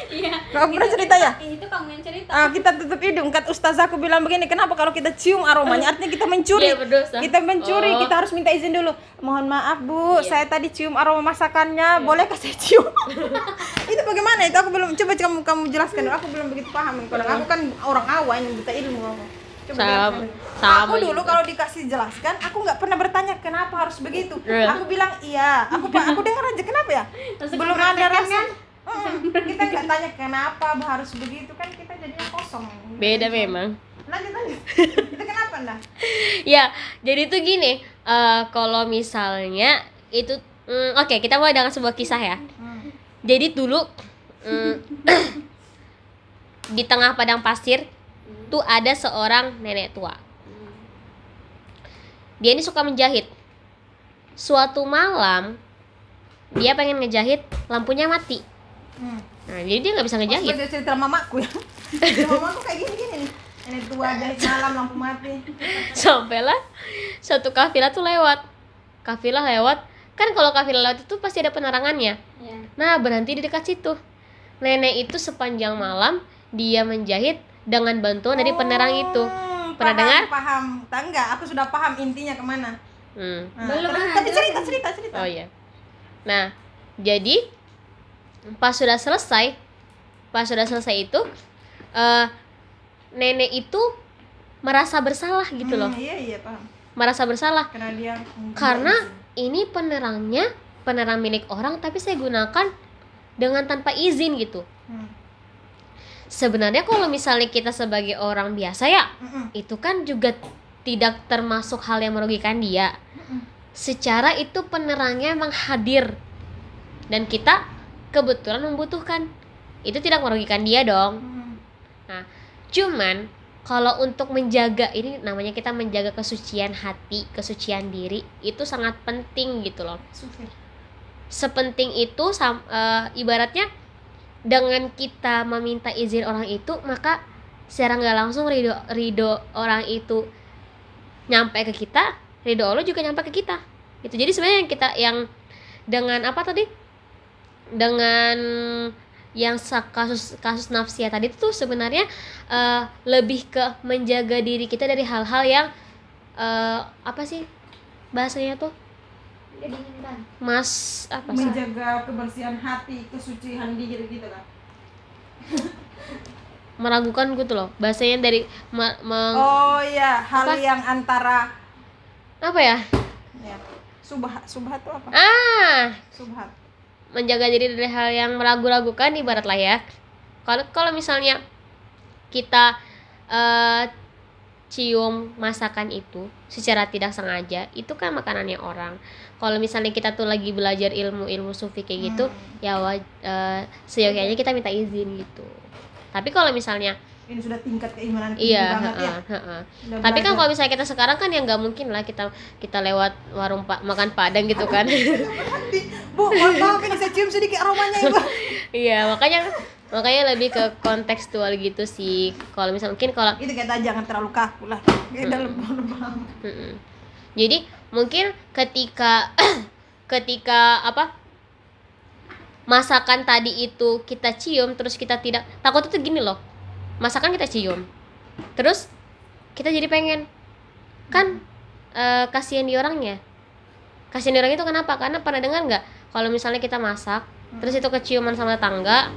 Iya. Kamu pernah cerita ya? Itu kamu yang cerita. Kita tutup hidung. Kan ustazahku bilang begini, kenapa kalau kita cium aromanya artinya kita mencuri. Iya, berdosa. Kita mencuri, kita harus minta izin dulu. Mohon maaf Bu, saya tadi cium aroma masakannya, bolehkah saya cium? Itu bagaimana itu? Aku belum, coba kamu jelaskan dulu. Aku belum begitu paham. Kalau aku kan orang awam yang buta ilmu. Coba jelaskan. Aku dulu kalau dikasih jelaskan, aku nggak pernah bertanya kenapa harus begitu. Aku bilang iya. Aku dengar aja kenapa ya. Belum ada rasa. Kita nggak tanya kenapa harus begitu, kan kita jadinya kosong. Beda memang. Lanjut. Itu kenapa Ndah? Ya, jadi tuh gini, kalau misalnya itu oke, kita mulai dengan sebuah kisah ya. Jadi dulu di tengah padang pasir tuh ada seorang nenek tua. Dia ini suka menjahit. Suatu malam dia pengen ngejahit, lampunya mati. Nah, jadi dia nggak bisa ngejahit. Seperti cerita mamaku ya. Cerita mamaku kayak gini-gini nih. Nenek tua jahit malam lampu mati. Sampailah satu kafilah tuh lewat. Kafilah lewat, kan kalau kafilah lewat itu pasti ada penerangannya. Iya. Nah, berhenti di dekat situ. Nenek itu sepanjang malam dia menjahit dengan bantuan dari penerang itu. Pernah Paham, dengar? Paham. Enggak, aku sudah paham intinya kemana. Nah, Belum tapi ada. cerita. Oh iya. Nah, jadi pas sudah selesai itu nenek itu merasa bersalah gitu loh. Iya, paham. Merasa bersalah Karena dia karena ini penerangnya penerang milik orang tapi saya gunakan dengan tanpa izin gitu. Sebenarnya kalau misalnya kita sebagai orang biasa ya, itu kan juga tidak termasuk hal yang merugikan dia. Secara itu penerangnya emang hadir dan kita kebetulan membutuhkan. Itu tidak merugikan dia dong. Nah, cuman kalau untuk menjaga, ini namanya kita menjaga kesucian hati, kesucian diri, itu sangat penting gitu loh. Sepenting itu ibaratnya dengan kita meminta izin orang itu, maka secara nggak langsung ridho orang itu nyampe ke kita, ridho Allah juga nyampe ke kita. Itu jadi sebenarnya yang dengan apa tadi? Dengan yang kasus nafsiyah tadi itu sebenarnya lebih ke menjaga diri kita dari hal-hal yang apa sih bahasanya tuh? Apa sih? Menjaga kebersihan hati, kesucian diri gitu kan. Meragukan gitu loh. Bahasanya dari Oh iya, hal apa? yang antara apa ya? ya, subhat tuh apa? Subhat. Menjaga diri dari hal yang meragu-ragukan ibarat lah ya. Kalau misalnya kita cium masakan itu secara tidak sengaja, itu kan makanannya orang. Kalau misalnya kita tuh lagi belajar ilmu sufi kayak gitu, ya seyogyanya kita minta izin gitu. Tapi kalau misalnya Ini sudah tingkat keimanan tinggi iya, banget ya. Udah tapi kan belajar. kalau misalnya kita sekarang kan ya nggak mungkin lah kita lewat warung makan padang gitu kan. Bu, mohon maaf ini saya cium sedikit aromanya Ibu. Iya, makanya lebih ke kontekstual gitu sih. Kalau misalnya mungkin kalau Itu kita jangan terlalu kaku lah. Kita lebih paham. Jadi mungkin ketika apa masakan tadi itu kita cium terus kita tidak takut itu gini loh, masakan kita cium terus kita jadi pengen kan kasihan di orangnya itu kenapa? Karena pernah dengar nggak kalau misalnya kita masak terus itu keciuman sama tetangga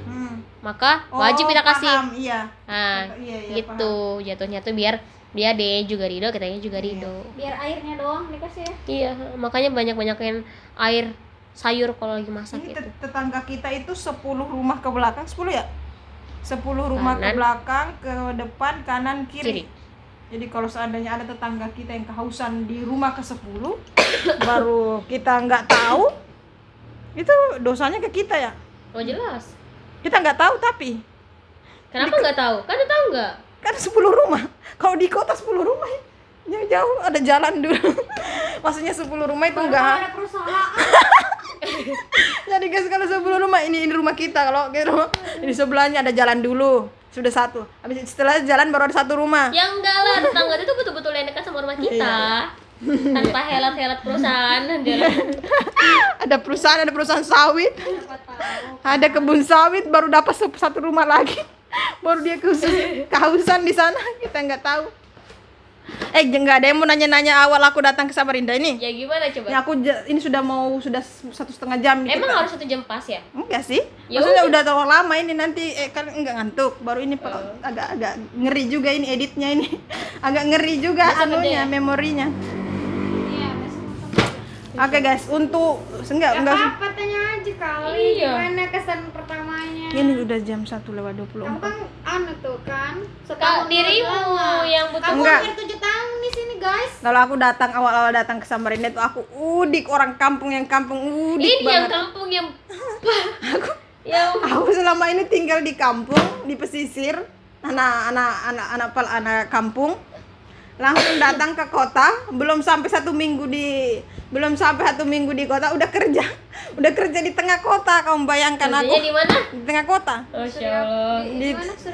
maka wajib kita kasih. Paham, iya. Nah Iya, gitu jatuhnya tuh biar dia deh juga ridho, kitanya juga ridho. Biar airnya doang dikasih ya. Iya, makanya banyak-banyakin air sayur kalau lagi masak Ini itu. tetangga kita itu 10 rumah ke belakang, 10 ya? 10 rumah ke Kanan. belakang, ke depan, kanan, kiri. Kiri. Jadi kalau seandainya ada tetangga kita yang kehausan di rumah ke 10 baru kita nggak tahu, itu dosanya ke kita ya. Oh jelas. Kita nggak tahu tapi Kenapa nggak tahu? Kan tahu nggak? kan 10 rumah. Kalau di kota 10 rumah ya jauh ada jalan dulu. Maksudnya 10 rumah itu enggak. Ada perusahaan. Jadi guys kalau 10 rumah ini rumah kita, kalau gitu di sebelahnya ada jalan dulu. Sudah satu. Habis setelah jalan baru ada satu rumah. Ya enggak lah, tetangga itu betul-betul yang dekat sama rumah kita. Tanpa helat-helat perusahaan dan jalan. Ada perusahaan sawit. Ada kebun sawit baru dapat satu rumah lagi. Baru dia kehausan di sana, kita nggak tahu. Nggak ada yang mau nanya-nanya awal aku datang ke Samarinda ini. Ya gimana coba? Ini ini sudah 1,5 jam nih. Emang kita. harus 1 jam pas ya? Enggak sih. Ya Maksudnya udah. udah terlalu lama ini nanti kan enggak ngantuk. Baru ini agak ngeri juga ini editnya ini. Agak ngeri juga Besok anunya, gede. memorinya. Iya, besok. Oke guys, untuk enggak Apa tanya aja kali. Iya. Gimana kesan pertamanya? ini udah jam 1:24. Kamu kan anu tuh kan. Kak, dirimu yang butuh. Kamu Enggak. hampir 7 tahun di sini, guys. Kalau aku awal-awal datang ke Samarinda tuh aku udik orang kampung udik Ini yang banget. kampung yang yang Aku selama ini tinggal di kampung, di pesisir, anak kampung. Langsung datang ke kota, belum sampai 1 minggu di Belum sampai 1 minggu di kota udah kerja. Udah kerja di tengah kota, kamu bayangkan aku. Kerjanya di mana? Di tengah kota. Masya Allah. Di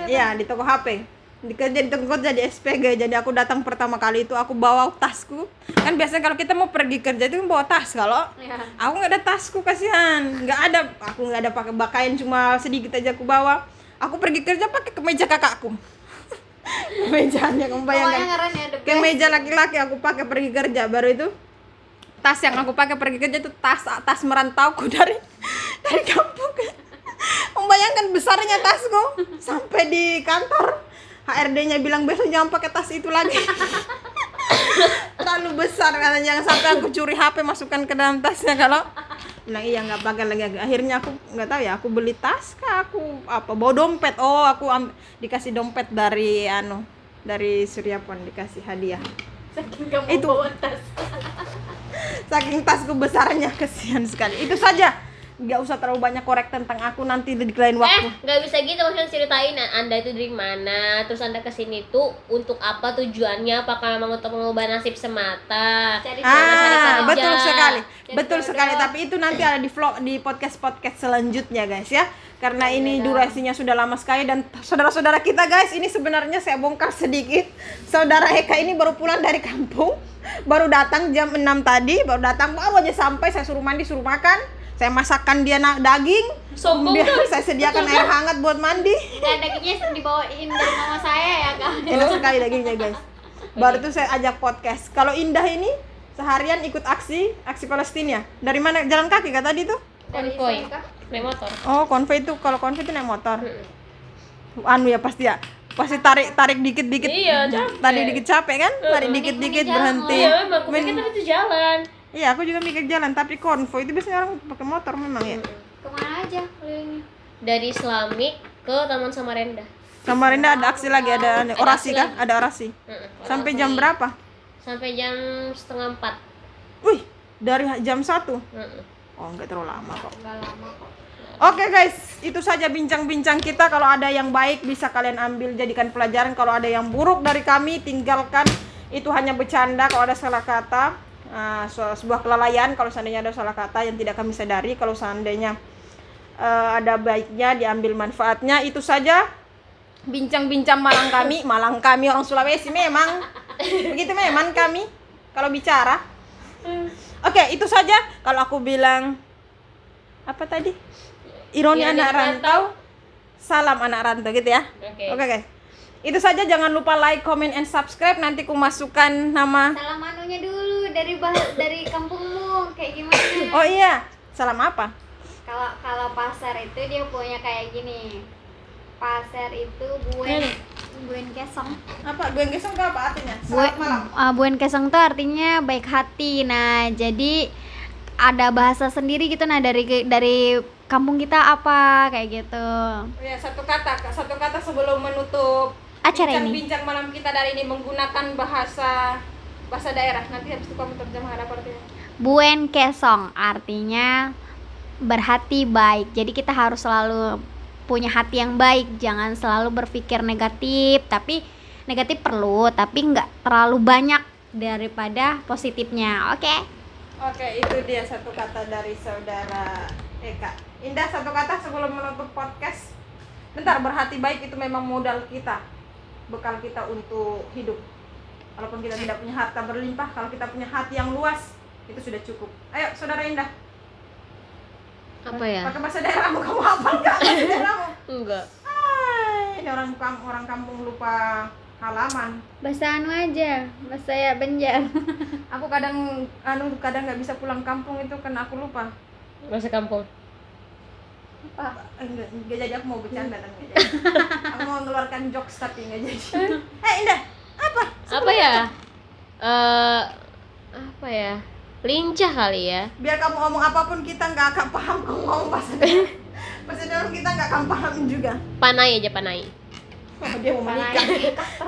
iya, di toko HP. Kerja di toko kota jadi SPG. Jadi aku datang pertama kali itu aku bawa tasku. Kan biasanya kalau kita mau pergi kerja itu bawa tas. Kalau aku nggak ada tasku, kasihan. Nggak ada, aku nggak ada pakai pakaian, cuma sedikit aja aku bawa. Aku pergi kerja pakai kemeja kakakku. Kemejanya kamu bayangkan. Keren ya, the best. Kemeja laki-laki aku pakai pergi kerja. Baru itu tas yang aku pakai pergi kerja itu tas merantauku dari kampung. Membayangkan besarnya tasku sampai di kantor HRD-nya bilang besok jangan pakai tas itu lagi. Terlalu besar katanya, jangan sampai aku curi HP masukkan ke dalam tasnya. Kalau bilang iya nggak pakai lagi. Akhirnya aku nggak tahu ya, aku beli tas kah, aku apa bawa dompet. Oh, aku dikasih dompet dari Suryapon, dikasih hadiah. Saking gak mau Itu. bawa tas. Saking tasku besarnya, kesian sekali. Itu saja. Nggak usah terlalu banyak korek tentang aku, nanti di lain waktu. Nggak bisa gitu, maksudnya ceritain Anda itu dari mana, terus Anda kesini tuh untuk apa, tujuannya, apakah memang untuk mengubah nasib semata? Cari kerja. Betul sekali. Jadi Betul jodoh. sekali, tapi itu nanti ada di vlog, di podcast selanjutnya guys ya. Karena ini durasinya sudah lama sekali, dan saudara-saudara kita guys, ini sebenarnya saya bongkar sedikit. Saudara Eka ini baru pulang dari kampung, baru datang jam 6 tadi, baru aja sampai, saya suruh mandi, suruh makan. Saya masakkan dia daging, Sombong kemudian kan? saya sediakan air hangat buat mandi. Nah, dagingnya dibawain dari mama saya ya kak. Enak sekali dagingnya guys. Baru itu saya ajak podcast. Kalau Indah ini seharian ikut aksi Palestina. Dari mana? Jalan kaki kah tadi tuh? Konvoy, naik motor. Oh, konvoy itu, kalau konvoy itu naik motor. Anu ya pasti tarik dikit-dikit. Iya, capek. Tadi dikit capek kan? Tarik dikit-dikit berhenti. Iya, memang aku pikir tadi itu jalan. Iya, aku juga mikir jalan, tapi konvoy itu biasanya orang pakai motor memang ya. Kemana aja kelilingnya? Dari Islamik ke Taman Samarinda. Samarinda ada aksi lagi, ada orasi aksi kah? Ada orasi. Sampai Orasi. jam berapa? Sampai jam 3:30. Wih, dari jam 1. Heeh. Oh, enggak terlalu lama kok. Enggak lama kok. Oke guys, itu saja bincang-bincang kita. Kalau ada yang baik bisa kalian ambil, jadikan pelajaran. Kalau ada yang buruk dari kami, tinggalkan. Itu hanya bercanda. Kalau ada salah kata, sebuah kelalaian. Kalau seandainya ada salah kata yang tidak kami sadari, kalau seandainya ada baiknya, diambil manfaatnya. Itu saja bincang-bincang Malang kami orang Sulawesi memang begitu, memang kami kalau bicara. Oke, itu saja. Kalau aku bilang apa tadi? Ironi Ironi anak rantau, salam anak rantau gitu ya. Oke. Guys. Itu saja, jangan lupa like, comment, and subscribe. Nanti ku masukkan nama. Salam anunya dulu dari kampungmu kayak gimana? Oh iya, salam apa? Kalau pasar itu dia punya kayak gini. Pasar itu buen kesong. Apa? Gue gesong itu apa artinya? Buen, Selamat malam. buen kesong tuh artinya baik hati. Nah, jadi ada bahasa sendiri gitu. Nah, dari kampung kita apa kayak gitu. Oh ya, satu kata sebelum menutup Acara ini. bincang malam kita dari ini, menggunakan bahasa daerah. Nanti habis itu kamu terjemahkan apa artinya? Buen kesong artinya berhati baik. Jadi kita harus selalu punya hati yang baik, jangan selalu berpikir negatif. Tapi negatif perlu, tapi nggak terlalu banyak daripada positifnya. Oke, itu dia satu kata dari saudara Eka. Indah, satu kata sebelum menutup podcast. Bentar, berhati baik itu memang modal kita, bekal kita untuk hidup. Walaupun kita tidak punya harta berlimpah, kalau kita punya hati yang luas, itu sudah cukup. Ayo, saudara Indah. Apa ya? Pakai bahasa daerahmu, kamu hafal nggak bahasa daerahmu? Enggak. Ini orang kampung lupa halaman. Bahasa anu aja, bahasa ya Banjar. Aku kadang nggak bisa pulang kampung itu karena aku lupa. Bahasa kampung. Enggak jadi, aku mau bercanda dan enggak jadi. Aku mau mengeluarkan jokes tapi enggak jadi. Indah, apa? Apa ya? Apa ya? Lincah kali ya. Biar kamu ngomong apapun kita nggak akan paham. Kamu ngomong bahasa daerah, bahasa daerah kita nggak akan paham juga. Panai aja, panai. Oh, dia mau menikah.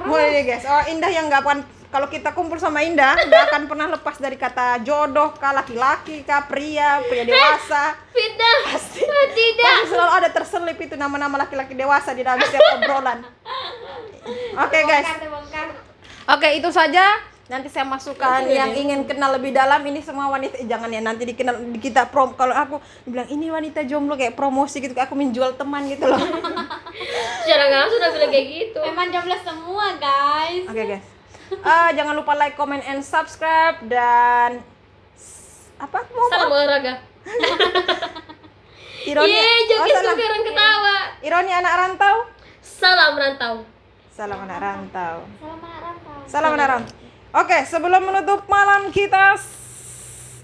Boleh deh guys. Oh, Indah yang nggak akan, kalau kita kumpul sama Indah nggak akan pernah lepas dari kata jodoh kah, laki-laki kah, pria dewasa. Fitnah. Pasti Tidak. selalu ada terselip itu nama-nama laki-laki dewasa di dalam setiap obrolan. Oke guys. Bongkar. Oke, itu saja. Nanti saya masukkan yang ingin kenal lebih dalam ini semua wanita. Jangan ya, nanti dikenal kita prom. Kalau aku bilang ini wanita jomblo kayak promosi gitu, aku menjual teman gitu loh. Secara nggak langsung udah bilang kayak gitu. Memang jomblo semua guys. Oke guys. Jangan lupa like, comment, and subscribe dan apa mau Salam olahraga. ironi. Jokis salah. sekarang ketawa. Ironi anak rantau. Salam rantau. Salam anak rantau. Salam anak rantau. Salam anak rantau. Oke, sebelum menutup malam kita,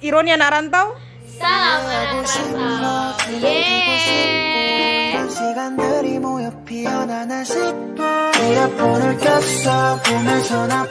ironi anak rantau. Salam anak rantau. Yeay. 시간들이 모여 피어나나 싶어 이어폰을 꼈어 보면서 나